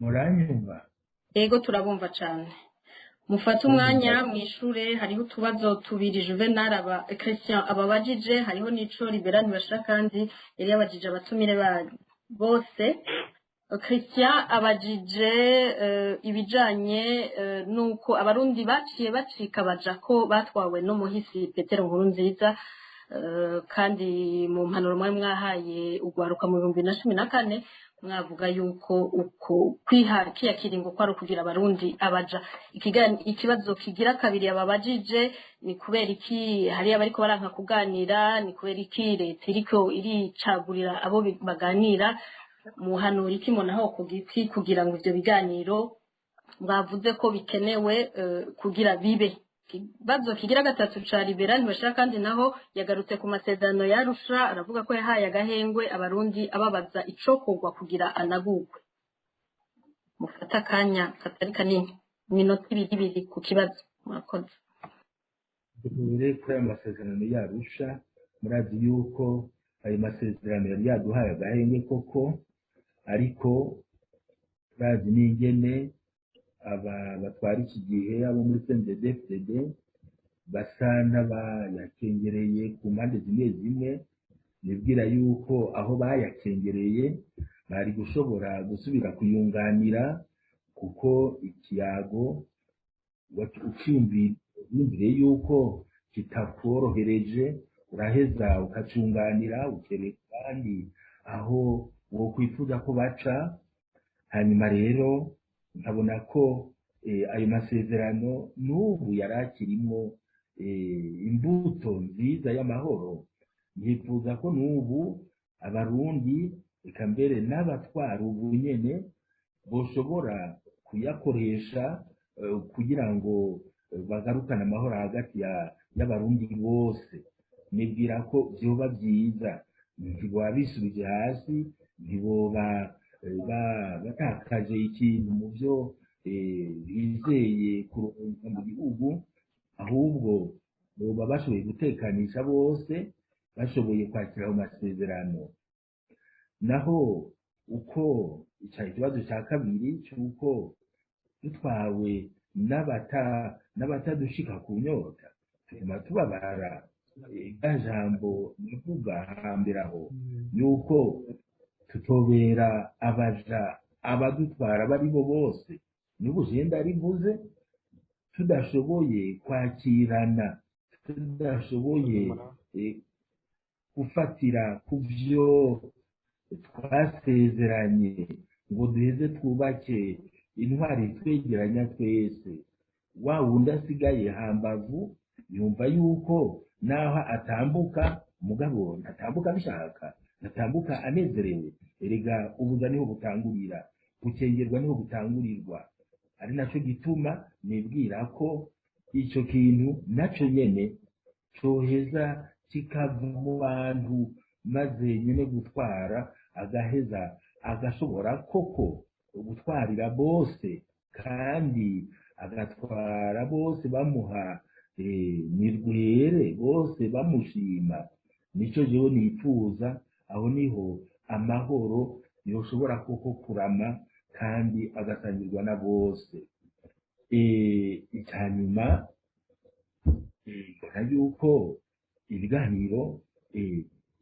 Muranyumva? Yego turabumva cyane. Mufate umwanya mwishure. Hariho utubazo tubiri Juvenal Christian ababajije, hariho n'ico Libera ntibashira kandi yari yabajije abatumire bose. Christian abajije ibijanye nuko abarundi baciye bacika baja ko batwawe n'umuhisi Petero Nkurunziza, kandi mu mpanuro mwari mwahaye ugwaruka mu 2014 mwavuga yuko uko kwiha kiya kiringo kwari kugira abarundi abaja. Ikibazo kigira kabiri ababajije ni kubera iki hari abariko baranka kuganira, ni kubera iki leta iriko iricagurira abo baganira, muhanura iki monaho kugira ngo ivyo biganiro bavuze ko bikenewe kugira bibe. Ikibazo kigira gatatu ca Libera ntibashira kandi naho yagarutse ku masezerano yarusha, aravuga ko yahaye agahengwe abarundi ababaza icokorwa kugira anagurwe. Mufata akanya katari kanini, minota ibiri ku kibazo. Murakoze. Duhere kuri ayo masezerano yarusha, murazi yuko ayo masezerano yari yaduhaye agahenge koko, ariko turazi n'ingene aba batwara iki gihe abo muri CNDD-FDD basa n'abayakengereye ku mpande zimwe zimwe. Nibwira yuko aho bayakengereye bari gushobora gusubira kuyunganira, kuko ikiyago ucyumvire yuko kitakorohereje uraheza ukacunganira ukereka kandi aho wo kwifuza ko baca. Hanyuma rero nkabona ko ayo masezerano n'ubu yari akirimo imbuto nziza y'amahoro. Nyifuza ko n'ubu abarundi eka mbere n'abatwara ubu nyene boshobora kuyakoresha kugira ngo bagarukane amahoro hagati y'abarundi bose. Nibwira ko vyoba vyiza, ntiboba bisubije hasi, ntiboba batakaje ikintu mu byo bizeye kuronka mu gihugu, ahubwo boba bashoboye gutekanisha bose, bashoboye kwakira ayo masezerano. Naho uko ikibazo cya kabiri cy'uko dutwawe n'abatadushika ku nyota, tuguma tubabara. Irya jambo nivuga hambere aho yuko tutobera abaja abadutwara bari bo bose, n'ubu jenda rivuze tudashoboye kwakirana, tudashoboye gufatira ku byo twasezeranye ngo duheze twubake intwari twegeranya twese. Wa wundi asigaye hambavu yumva yuko naho atambuka mugabo ntatambuka bishaka, ntatambuka anezerewe. Erega ubuza niho butangurira, gucengerwa niho butangurirwa. Ari naco gituma nibwira ko ico kintu naco nyene coheza kikava mu bantu, maze nyene gutwara agaheza agashobora koko gutwarira bose, kandi agatwara bose bamuha nirwere bose bamushima. Nicyo jewe nifuza, aho niho amahoro yoshobora koko kurama kandi agasangirwa na bose. Icyanyuma mbona yuko ibiganiro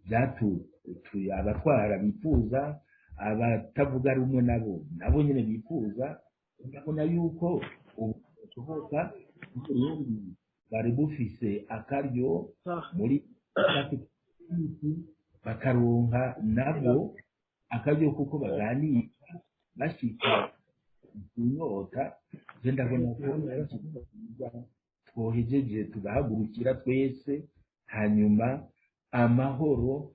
byatuye abatwara bifuza, abatavuga rumwe nabo nyine bifuza. Ndabona yuko ubu bishoboka, Burundi bari bufise akaryo muri bakaronka nabo akaryo kuko baganira bashika inyota. Je ndabona ko twohejeje tugahagurukira twese, hanyuma amahoro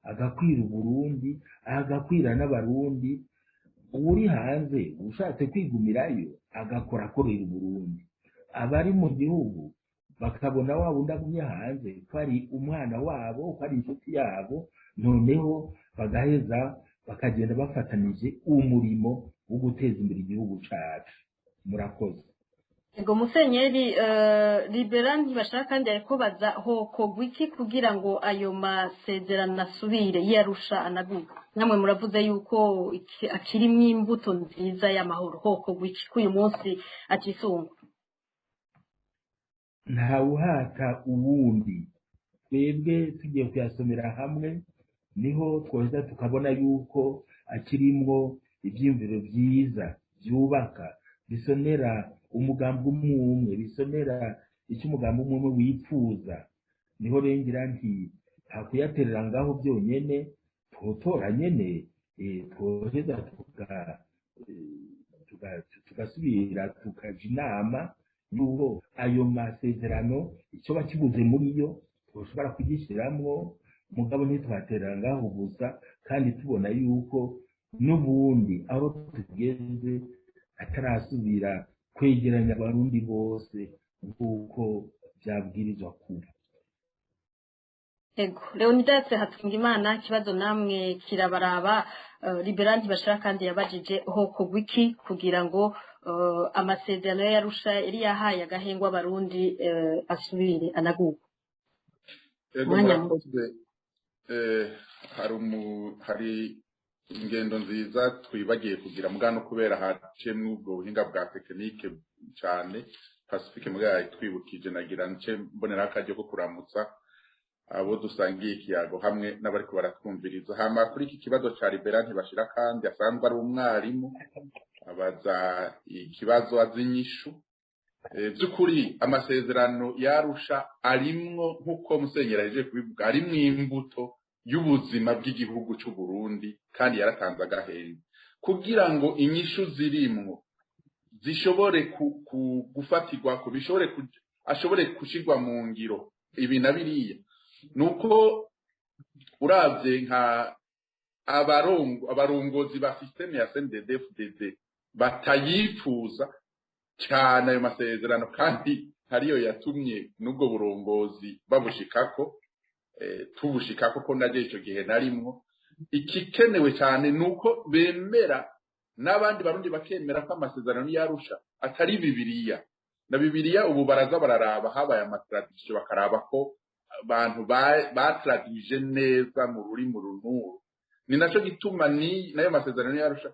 agakwira Burundi, agakwira n'abarundi. Uri hanze ushatse kwigumirayo agakora akorera Burundi, abari mu gihugu bakabona wa wundi agumye hanze ko ari umwana wabo, ko ari inshuti yabo, noneho bagaheza bakagenda bafatanije umurimo wo guteza imbere igihugu cacu. Murakoze. Ego Musenyeri Libera ntibashaka kandi ariko baza hokogwa iki kugira ngo ayo masezerano asubire yarusha anaguka? Namwe muravuze yuko akirimwo imbuto nziza y'amahoro, hokogwa iki k'uyu munsi atisungwa? Ntawuhata uwundi, twebwe tugiye kuyasomera hamwe niho twoheza tukabona yuko akirimwo ibyiyumviro byiza byubaka, bisonera umugambi umwe, bisonera icyo umugambi umwe wifuza. Niho rengira nti hakuyaterera ngaho byonyene, twotora nyene twoheza tugasubira tukaja inama y'uko ayo masezerano icyo bakibuze muri yo twoshobora kugishiramwo, mugabo ntitwaterera ngaho gusa, kandi tubona yuko n'ubundi aho tugeze atarasubira kwegeranya abarundi bose nk'uko byabwirizwa kuba. Ego Leonidas Hatungimana, ikibazo namwe kirabaraba. Libera ntibashaka kandi yabajije hokogwa iki kugira ngo amasezerano yarusha yari yahaye agahengwa abarundi asubire anaguka? Ego murakoze. Hari ingendo nziza twibagiye kugira mugano kubera hacemwe ubwo buhinga bwa tekinike cyane. Pacifique mugaye twibukije nagira nce mbonera akajyo ko kuramutsa abo dusangiye ikiyago hamwe n'abari ko baratwumviriza. Hama kuri iki kibazo ca Libera ntibashira kandi asanzwe ari umwarimu abaza ikibazo azinyishu. By'ukuri amasezerano yarusha arimwo nk'uko Musenyeri aje kubivuga, arimwo imbuto y'ubuzima bw'igihugu cy'u Burundi, kandi yaratanze agahenge kugira ngo inyishu zirimwo zishobore gufatirwa ko ashobore kushirwa mu ngiro. Ibi na biriya nuko uravye nka abarongozi ba systeme ya CNDD-FDD batayifuza cyane ayo masezerano, kandi hariyo yatumye n'ubwo burongozi babushikako tubushikako ko naje ico gihe narimwo. Ikikenewe cyane nuko bemera n'abandi barundi bakemera ko amasezerano yarusha atari Bibiliya, na Bibiliya ubu baraza bararaba habaye amatradition bakaraba ko abantu batradije neza mu rurimi runuru. Ni naco gituma nayo masezerano yarusha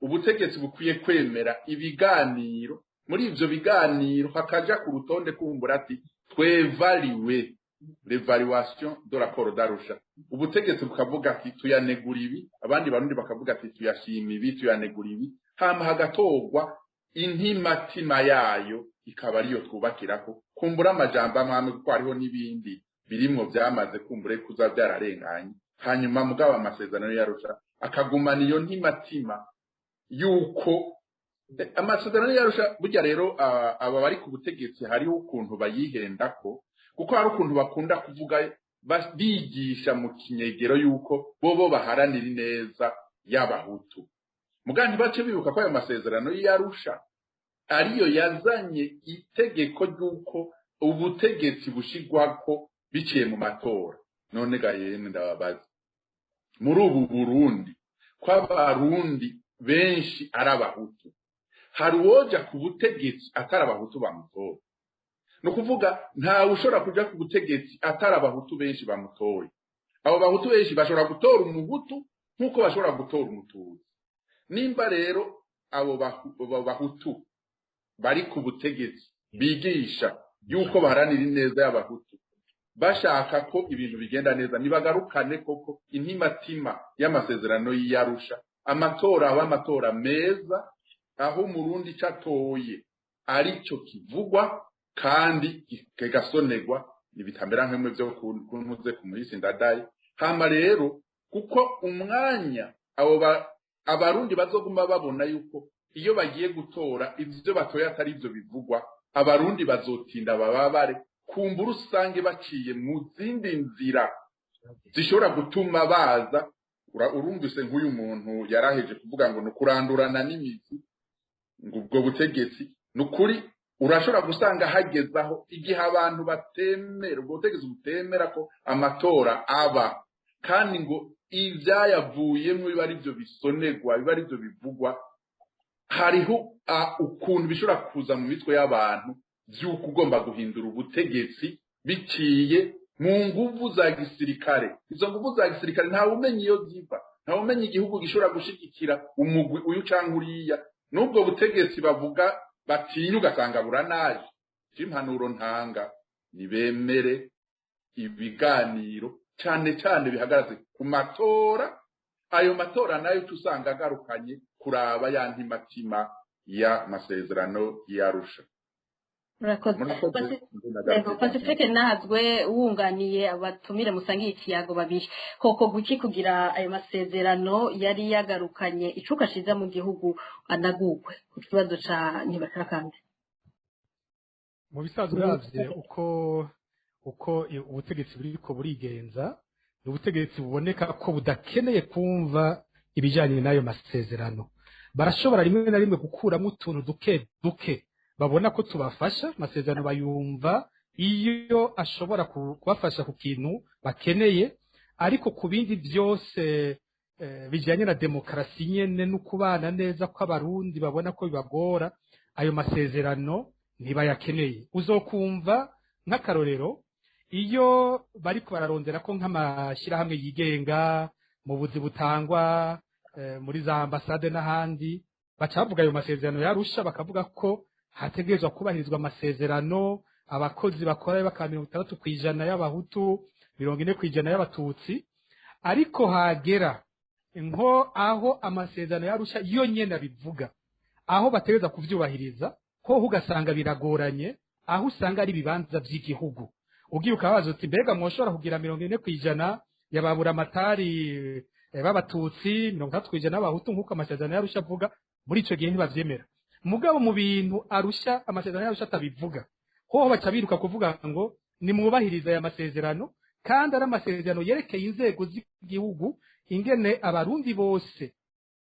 ubutegetsi bukwiye kwemera ibiganiro. Muri ivyo biganiro hakaja ku rutonde kumbura ati twevaliwe l'évaluation de l'accord d'Arusha. Ubutegetsi bukavuga ati tuyanegura ibi, abandi barundi bakavuga ati tuyashima ibi, tuyanegura ibi, hama hagatorwa intimatima yayo ikaba ariyo twubakirako. Kumbura amajambo amwe kuko hariho n'ibindi birimwo byamaze kumbure kuza byararenganye, hanyuma mugaba amasezerano yarusha akagumana iyo ntimatima yuko amasezerano yarusha. Burya rero aba bari ku butegetsi hariho ukuntu bayihendako, kuko hari ukuntu bakunda kuvuga bigisha mu kinyegero yuko bobo baharanira neza y'abahutu. Mugandi bace bibuka ko ayo masezerano yarusha ariyo yazanye itegeko ry'uko ubutegetsi bushigwako biciye mu matora. None ga yene ndababaza, muri ubu Burundi kw'abarundi benshi ari abahutu, hari uwoja ku butegetsi atari abahutu bamutora ni ukuvuga ntawe ushobora kuja ku butegetsi atari abahutu benshi bamutoye abo bahutu benshi bashobora gutora umuhutu nk'uko bashobora gutora umututsi nimba rero abo bahutu bari ku butegetsi bigisha yuko baharanira ineza y'abahutu bashaka ko ibintu bigenda neza nibagarukane koko intimatima y'amasezerano y'Arusha amatora aba amatora meza aho umurundi catoye arico kivugwa kandi kigasonerwa nibitambera nk'imwe byo kuntuze ku muhisi ndadaye hama rero kuko umwanya abo abarundi bazoguma babona yuko iyo bagiye gutora ivyo batoye atari ivyo bivugwa abarundi bazotinda bababare kumbura usange baciye mu zindi nzira zishobora gutuma baza urumvise nk'uyu muntu yaraheje kuvuga ngo nukurandurana n'imizi ngo ubwo butegetsi nukuri urashobora gusanga hagezaho igihe abantu batemera ubwo butegetsi butemera ko amatora aba kandi ngo ivyayavuyemwo biba ari byo bisonerwa biba ari byo bivugwa hariho ukuntu bishobora kuza mu mitwe y'abantu vy'uko ugomba guhindura ubutegetsi biciye mu nguvu za gisirikare izo nguvu za gisirikare ntawe umenya iyo ziva ntawe umenya igihugu gishobora gushigikira umugwi uyu canke uriya n'ubwo butegetsi bavuga batinya ugasanga buranaje impanuro ntanga nibemere ibiganiro cyane cyane bihagaze ku matora ayo matora nayo tusanga agarukanye kuraba ya ntimatima ya masezerano y'Arusha Pacifique nahazwe wunganiye abatumire musangiye ikiyago babiri koko guki kugira ayo masezerano yari yagarukanye icuka shiza mu gihugu anagugwe ku kibazo ca ntibashakande mu bisanzwe uravye uko ubutegetsi buriko burigenza ubutegetsi buboneka ko budakeneye kumva ibijanye n'ayo masezerano barashobora rimwe na rimwe gukuramo utuntu duke babona ko tubafasha amasezerano bayumva iyo ashobora kubafasha ku kintu bakeneye ariko ku bindi byose bijyanye na demokarasi nyene no kubana neza kw'abarundi babona ko bibagora ayo masezerano ntibayakeneye uzokumva nk'akarorero iyo bari bararondera ko nk'amashyirahamwe yigenga mu buzi butangwa muri za ambasade n'ahandi bacavuga ayo masezerano y'Arusha bakavuga ko hategerezwa kubahirizwa amasezerano abakozi bakora baka 60% y'abahutu 40% y'abatutsi ariko hagera nko aho amasezerano y'Arusha yo nyene bivuga aho bategereza kuvyubahiriza ho ugasanga biragoranye aho usanga ari bibanza by'igihugu ugiye ukabaza uti mbega mwoshobora kugira 40% yababura amatari b'abatutsi 30% y'abahutu nkuko amasezerano y'Arusha avuga muri ico gihe ntibavyemera mugabo mu bintu Arusha amasezerano y'Arusha atabivuga ho baca biruka kuvuga ngo ni mwubahiriza aya masezerano kandi ari amasezerano yerekeye inzego z'igihugu ingene abarundi bose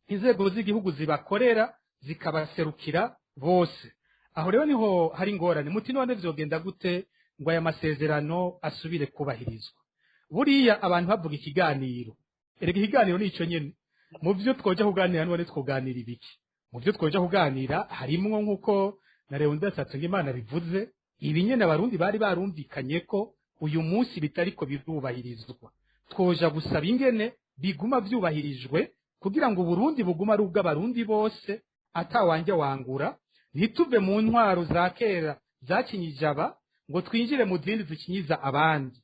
inzego z'igihugu zibakorera zikabaserukira bose aho rero niho hari ingorane muti none vyogenda gute ngo aya masezerano asubire kubahirizwa buriya abantu bavuga ikiganiro erega ikiganiro ni ico nyene mu byo twoja kuganira none twoganira ibiki mu byo twoja kuganira harimwo nkuko na Leonidas Hatungimana bivuze ibinyene abarundi bari barumvikanye ko uyu munsi bitariko birubahirizwa twoja gusaba ingene biguma vyubahirijwe kugira ngo Burundi buguma ari ubw'abarundi bose atawanje wangura ntituve mu ntwaro za kera zakinyijaba ngo twinjire mu zindi zikinyiza abandi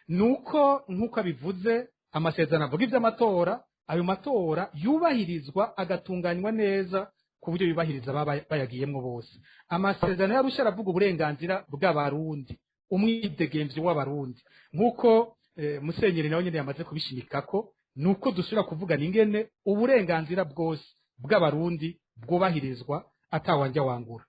nuko nkuko bivuze amasezerano avuga ivy'amatora ayo matora yubahirizwa agatunganywa neza ku buryo yubahiriza bayagiyemwo bose amasezerano y'Arusha aravuga uburenganzira bw'abarundi umwidegemvyo w'abarundi nkuko musenyeri nawe nyene yamaze kubishimikako nuko dusubira kuvuga ingene uburenganzira bwose bw'abarundi bwubahirizwa atawanje wangura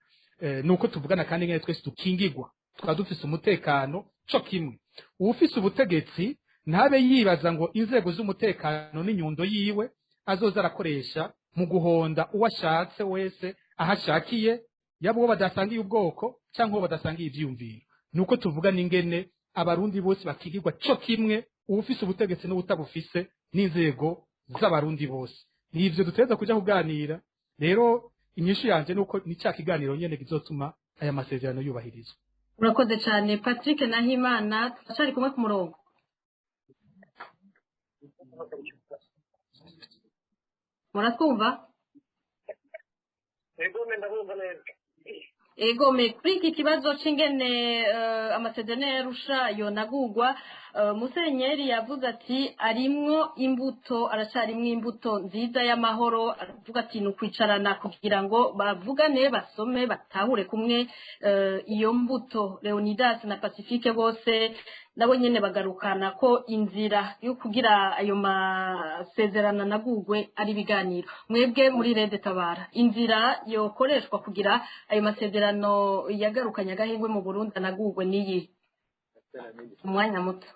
nuko tuvugana kandi ngene twese tukingirwa twadufise umutekano co kimwe ufise ubutegetsi ntabe yibaza ngo inzego z'umutekano n'inyundo yiwe azoza arakoresha mu guhonda uwashatse wese ahashakiye yabwo badasangiye ubwoko cyangwa badasangiye ivyumviro nuko tuvuga n'ingene abarundi bose bakigirwa co kimwe ufise ubutegetsi n'ubutabufise n'inzego z'abarundi bose nivyo duteza kuja kuganira rero inyishu yanje nuko ni cya kiganiro nyene kizotuma aya masezerano yubahirizwa. urakoze cyane Patrick Nahimana twashari kumwe ku murongo. Muratwumva? Ego me kuri iki kibazo c'ingene amasezerano yarusha yonagurwa Musenyeri yavuze ati arimwo imbuto aracarimwo imbuto nziza y'amahoro aravuga ati nukwicarana kugira ngo bavugane basome batahure kumwe iyo mbuto. Leonidas na Pacifique bose nabo nyene bagarukana ko inzira yo kugira ayo masezerano nagurwe ari biganiro. Mwebwe muri Rede Tabara inzira yokoreshwa kugira ayo masezerano yagarukanye agahengwe mu Burundi nagurwe niyi umwanya muto.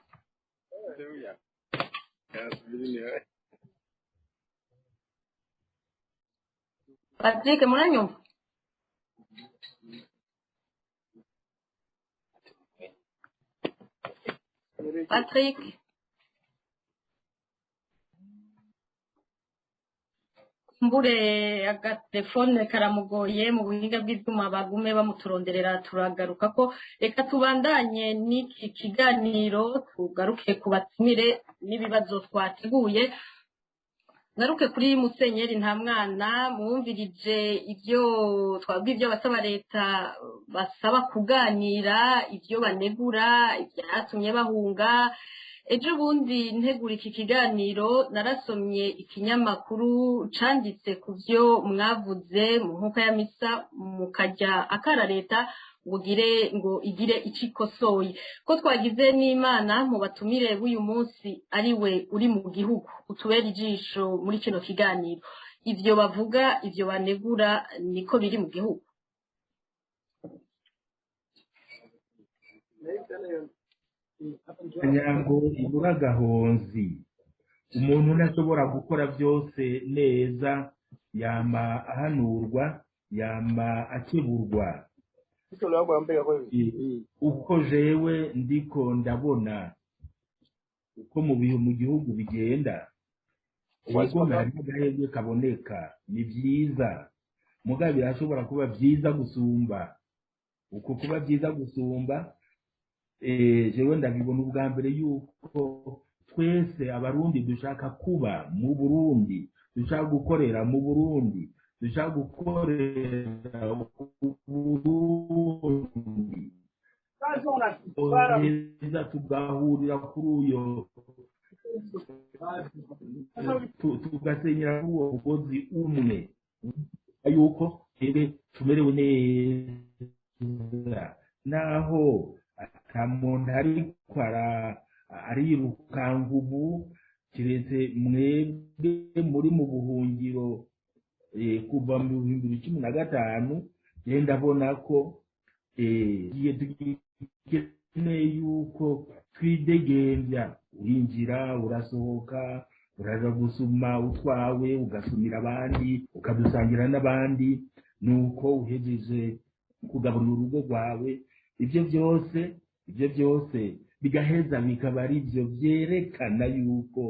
Patrick muranyumva? Patrick mbure agatelefone karamugoye mu buhinga bw'ibyuma bagume bamuturonderera turagaruka ko reka tubandanye n'iki kiganiro tugaruke ku batumire n'ibibazo twateguye. Ngaruke kuri Musenyeri Ntamwana mwumvirije ibyo twabwiye ibyo basaba leta basaba kuganira ibyo banegura ibyatumye bahunga. Ejo bundi ntegura iki kiganiro narasomye ikinyamakuru canditse ku byo mwavuze mu nkuka ya misa mukajya akara leta ngo igire icikosoye ko twagize n'Imana mu batumire b'uyu munsi ari we uri mu gihugu utubera ijisho muri kino kiganiro. Ivyo bavuga ivyo banegura niko biri mu gihugu. Nyango ibura gahonzi umuntu ntashobora gukora byose neza yama ahanurwa yama akeburwa. Uko jewe ndiko ndabona uko mu gihugu bigenda ubwo hari agahenge kaboneka ni byiza mugabe birashobora kuba byiza gusumba uko kuba byiza gusumba jewe ndabibona ubwa mbere yuko twese abarundi dushaka kuba mu Burundi dushaka gukorera mu Burundi dushaka gukorera Burundi neza tugahurira kuri uyo tugasenyera kuri uwo mugozi umwe yuko twebwe tumerewe neza naho atamuntu ariko arirukanga ubu kiretse mwebwe muri mu buhungiro kuva mu 2015 genda abona ko igihe tugikeneye yuko twidegembya urinjira urasohoka uraja gusuma utwawe ugasumira abandi ukadusangira n'abandi nuko uhejeje kugaburira urugo rwawe ibyo byose bigaheza bikaba ari byo byerekana yuko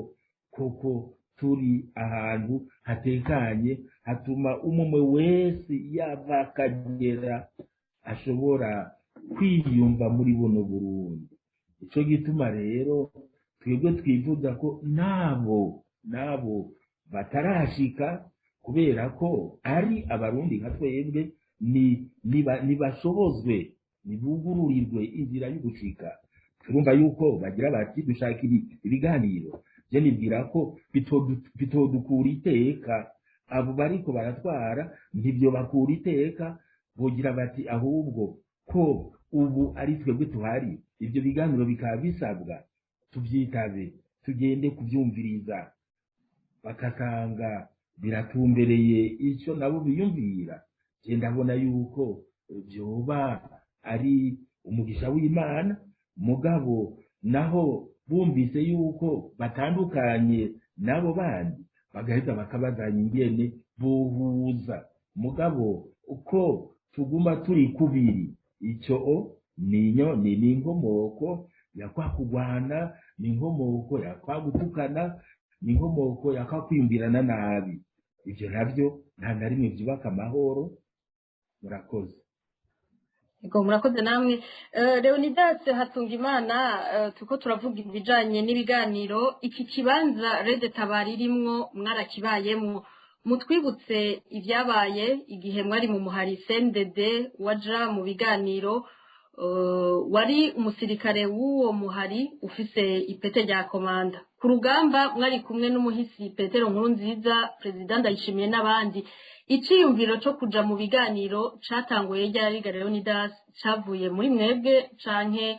koko turi ahantu hatekanye hatuma umwe wese yava akagera ashobora kwiyumva muri buno Burundi. Ico gituma rero twebwe twivuga ko nabo batarashika kubera ko ari abarundi nka twebwe nibashobozwe nibugururirwe inzira y'ugucika. Turumva yuko bagira bati dushaka ibiganiro je nibwira ko bitodukura iteka abo bariko baratwara ntibyo bakura iteka bogira bati ahubwo ko ubu ari twebwe tuhari ibyo biganiro bikaba bisabwa tubyitabe tugende kubyumviriza bakasanga biratumbereye icyo nabo biyumvira je ndabona yuko byoba ari umugisha w'Imana mugabo naho bumvise yuko batandukanye nabo bandi bagahita bakabazanya ingene buhuza mugabo uko tuguma turi kubiri icyo ni inkomoko yakwa kugwana ni inkomoko yakwa gutukana ni inkomoko yakwa kwiyumvirana nabi ibyo nabyo nta na rimwe byubaka amahoro. murakoze. Ego murakoze namwe. Leonidas Hatungimana, tuko turavuga ibijanye n'ibiganiro, iki kibanza Rede Tabara irimwo mwarakibayemwo, mutwibutse ibyabaye igihe mwari mu muhari CNDD waja mu biganiro, wari umusirikare w'uwo muhari ufise ipete rya komanda. Ku rugamba mwari kumwe n'umuhisi Petero Nkurunziza, Perezida Ndayishimiye n'abandi. Iciyumviro cyo kuja mu biganiro catanguye ryari Leonidas, cavuye muri mwebwe canke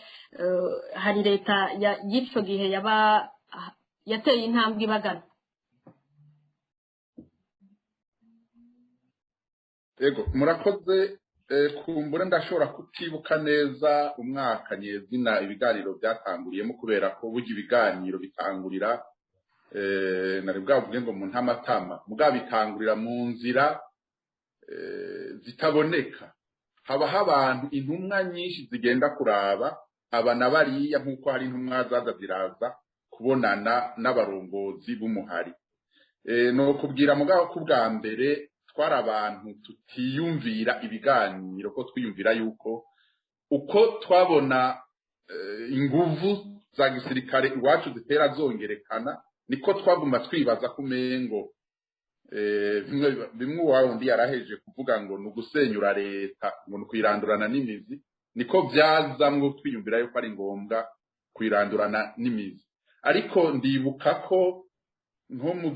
hari leta y'icyo gihe yateye intambwe ibagana? Ego murakoze. Kumbura ndashobora kutibuka neza umwaka nyezina ibiganiro byatanguriyemo, kubera ko burya ibiganiro bitangurira nari bwavuge ngo mu ntamatama, mugabo bitangurira mu nzira zitaboneka. Habaho abantu, intumwa nyinshi zigenda kuraba aba na bariya, nk'uko hari intumwa zaza ziraza kubonana n'abarongozi b'umuhari. No kubwira mugabo ko bwa mbere twari abantu tutiyumvira ibiganiro, ko twiyumvira yuko uko twabona inguvu za gisirikare iwacu zitera zongerekana, niko twaguma twibaza kumengo bimwe wawundi yaraheje kuvuga ngo nugusenyura leta, ngo nukuyirandurana n'imizi, niko byazamwo twiyumvira yuko ari ngombwa kuyirandurana n'imizi. Ariko ndibuka ko nko mu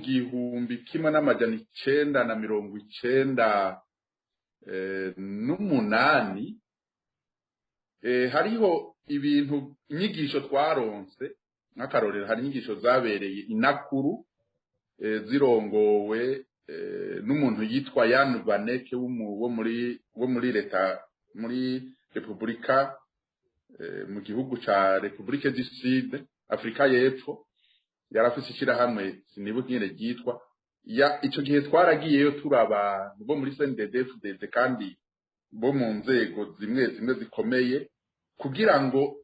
1998 hariho ibintu inyigisho twaronse, nk'akarorero hari inyigisho zabereye inakuru zirongowe n'umuntu yitwa Jan Vaneke wo muri leta, muri Republika, mu gihugu ca Republika du Sud Afrika y'Epfo. Yarafise ishirahamwe sinibuka nyene ryitwa ico gihe twaragiyeyo turaba bo muri CNDD-FDD kandi bo mu nzego zimwe zimwe zikomeye, kugira ngo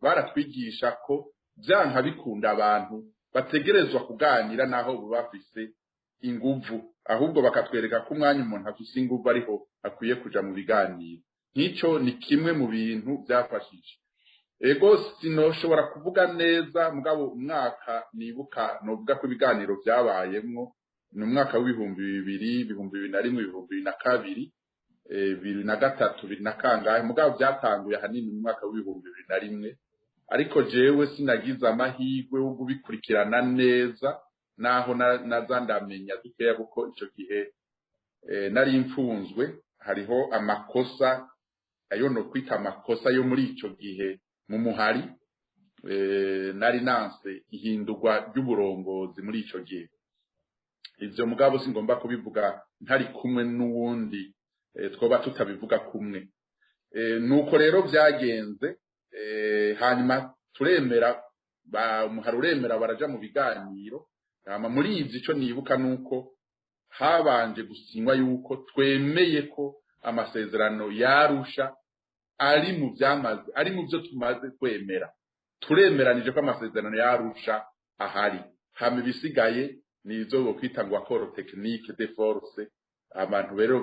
baratwigisha ko byanka bikunda abantu bategerezwa kuganira naho bafise inguvu, ahubwo bakatwereka ko umwanya umuntu afise inguvu ariho akwiye kuja mu biganiro. Nk'icyo ni kimwe mu bintu byafashije. Ego sinoshobora kuvuga neza, mugabo umwaka nibuka novuga ko ibiganiro byabayemwo ni umwaka w'ibihumbi 2000, 2001, 2002, 2003, 2004, mugabo byatanguye hanini mu mwaka w'ibihumbi 2001. Ariko jewe sinagize amahirwe yo kubikurikirana neza, naho nazandamenya dukeya kuko ico gihe nari imfunzwe. Hariho amakosa ayo no kwita amakosa yo muri ico gihe mu muhari, nari nanse ihindurwa ry'uburongozi muri ico gihe. Ivyo mugabo singomba kubivuga ntari kumwe n'uwundi, twoba tutabivuga kumwe. Nuko rero byagenze, hanyuma turemera, umuhari uremera baraja mu biganiro. Muri ivyo ico nibuka nuko habanje gusinywa yuko twemeye ko amasezerano yarusha ari mu byamaze, ari mu byo tumaze kwemera. Turemeranije ko amasezerano yarusha ahari, hama bisigaye nizo bo kwita ngo accord technique de force. Abantu rero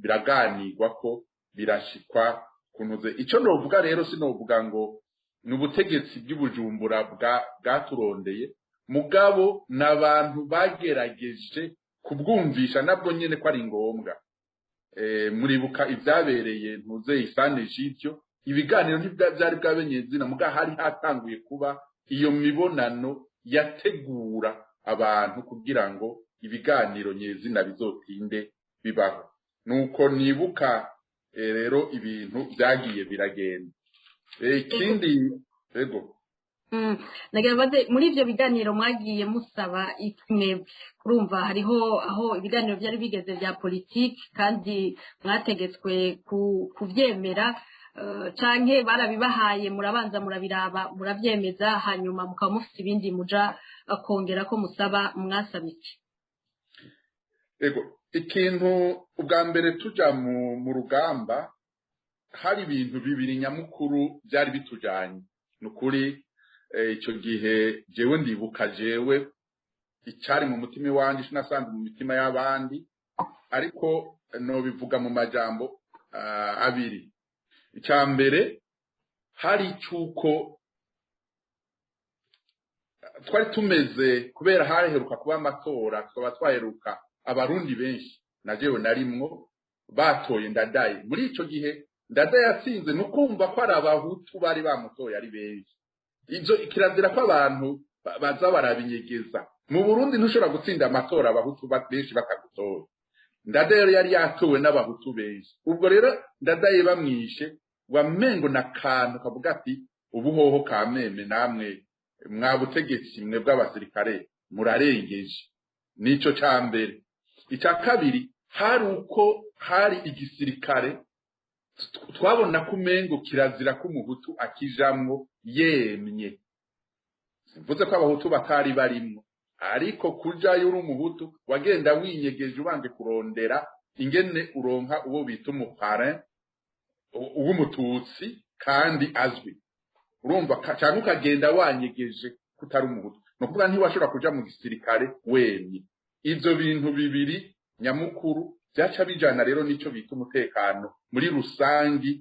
biraganirwa ko birashikwa kuntuze. Ico novuga rero sinovuga ngo n'ubutegetsi bw'Ibujumbura bwaturondeye, mugabo n'abantu bagerageje kubwumvisha nabwo nyene ko ari ngombwa. Muribuka ibyabereye ntuze isane jityo, ibiganiro ntibyari bwabenyezina, muga hari hatanguye kuba iyo mibonano yategura abantu kugira ngo ibiganiro nyezina bizotinde bibaho. Nuko nibuka rero ibintu byagiye biragenda. Ikindi ego nagabaze muri ivyo biganiro mwagiye musaba ikimwe, kurumva hariho aho ibiganiro byari bigeze bya politiki kandi mwategetswe kuvyemera, canke barabibahaye murabanza murabiraba muravyemeza hanyuma mukaba mufite ibindi muja akongera ko musaba mwasabiki? Ego ikintu ubwa mbere tuja mu rugamba hari ibintu bibiri nyamukuru byari bitujanye. Nukuri ico gihe jewe ndibuka jewe icyari mu mutima iwanjye sinasanze mu mitima y'abandi ariko no bivuga mu majambo abiri. Icya mbere hari cyuko twari tumeze kubera haheruka kuba amatora twaba twaheruka abarundi benshi najewe narimwo batoye Ndadaye. Muri ico gihe Ndadaye yatsinze no kumva ko ari abahutu bari bamutoye ari benshi. Ivyo kirazira ko abantu baza barabinyegeza. Mu Burundi ntushobora gutsinda amatora abahutu benshi bakagutora. Ndadaye yari yatowe n'abahutu benshi. Ubwo rero Ndadaye bamwishe wamengo na kantu kavuga ati ubuhoho kameme namwe mwabutegetsi mwe bw'abasirikare murarengeje. Nico ca mbere. Icya kabiri hari uko hari igisirikare twabona kumengo kirazira ko umuhutu akijamwo yemye. Simvuze ko abahutu batari barimwo ariko kuja yuri umuhutu wagenda winyegeje ubanje kurondera ingene uronka uwo bita umupare uw'umututsi kandi azwi. Urumva cyangwa ukagenda wanyegeje kutari umuhutu. No kuvuga ntiwashobora kuja mu gisirikare wemye. Ivyo bintu bibiri nyamukuru byaca bijana rero nico bita umutekano muri rusangi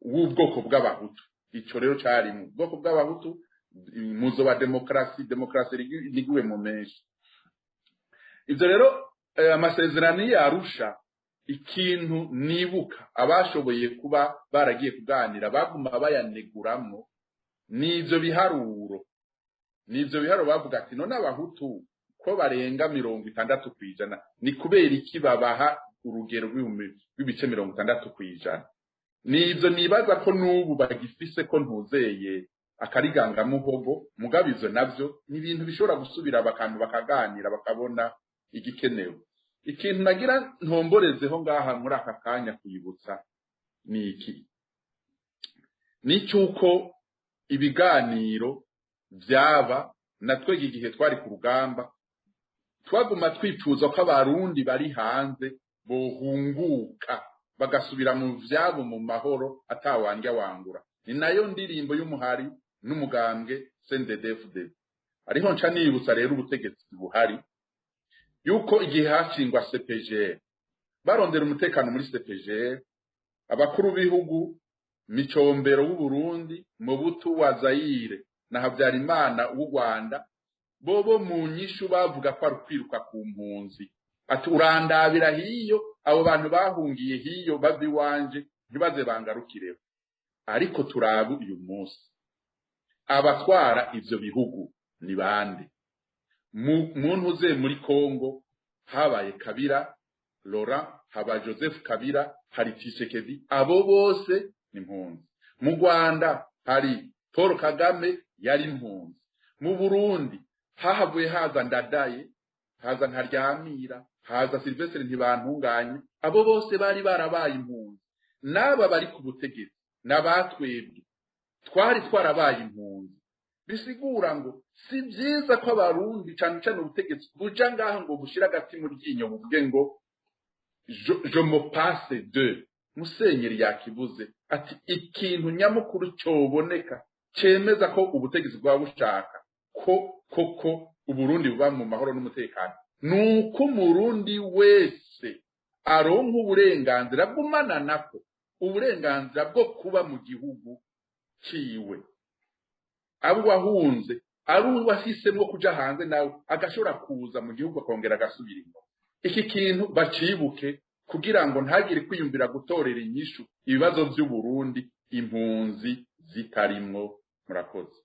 w'ubwoko bw'abahutu. Ico rero cyari mu bwoko bw'abahutu muzo wa demokrasi liguwe mu menshi. Ivyo rero amasezerano yarusha ikintu nibuka abashoboye kuba baragiye kuganira baguma bayaneguramwo n'ivyo biharuro bavuga ati none abahutu ko barenga 60% ni kubera iki babaha urugero rw'ibice 60%. N'ivyo nibaza ko n'ubu bagifise ko ntuzeye akariganga muhogo mugabizo navyo ni ibintu bishobora gusubira abakantu bakaganira bakabona igikenewe. Ikintu nagira ntomborezeho ngaha muri aka kanya kuyibutsa ni iki ni cyuko ibiganiro byaba natwe igihe twari ku rugamba twaguma twifuza ko abarundi bari hanze bohunguka bagasubira mu vyabo mu mahoro atawandya wangura. Ni nayo ndirimbo y'umuhari n'umugambwe CNDD-FDD. Ariho nca nibutsa rero ubutegetsi buhari yuko igihe hashingwa CPG barondera umutekano muri CPG abakuru b'ibihugu Micombero w'u Burundi, Mobutu wa Zaire na Habyarimana w'u Rwanda bobo mu nyishu bavuga ko ari kwiruka ku mpunzi. Ati urandabira hiyo abo bantu bahungiye hiyo bavi wanje ntibaze bangarukireho. Ariko turabu uyu munsi abatwara ivyo bihugu ni bande? Muntu uze muri Kongo habaye Kabila, Laurent, haba Joseph Kabila, hari Tshisekedi, abo bose ni impunzi. Mu Rwanda hari Paul Kagame yari impunzi. Mu Burundi hahavuye haza Ndadaye, haza Ntaryamira, haza Sylvestre Ntibantunganye, abo bose bari barabaye impunzi. Naba bari ku butegetsi nabatwebwe twari twarabaye impunzi. Bisigura ngo si byiza ko abarundi cyane cyane ubutegetsi buja ngaho ngo bushira gati mu ryinyo buvuge ngo je me passe de Musenyeri yakivuze ati ikintu nyamukuru cyoboneka cemeza ko ubutegetsi bwa bushaka ko koko uburundi buba mu mahoro n'umutekano nuko umurundi wese aronka uburenganzira bw'umana nako uburenganzira bwo kuba mu gihugu ciwe. Abo wahunze ari uwahisemo kuja hanze nawe agashobora kuza mu gihugu akongera agasubirimo. Iki kintu bacibuke kugira ngo ntagire kwiyumvira gutorera inyishu ibibazo by'u Burundi impunzi zitarimwo. Murakoze.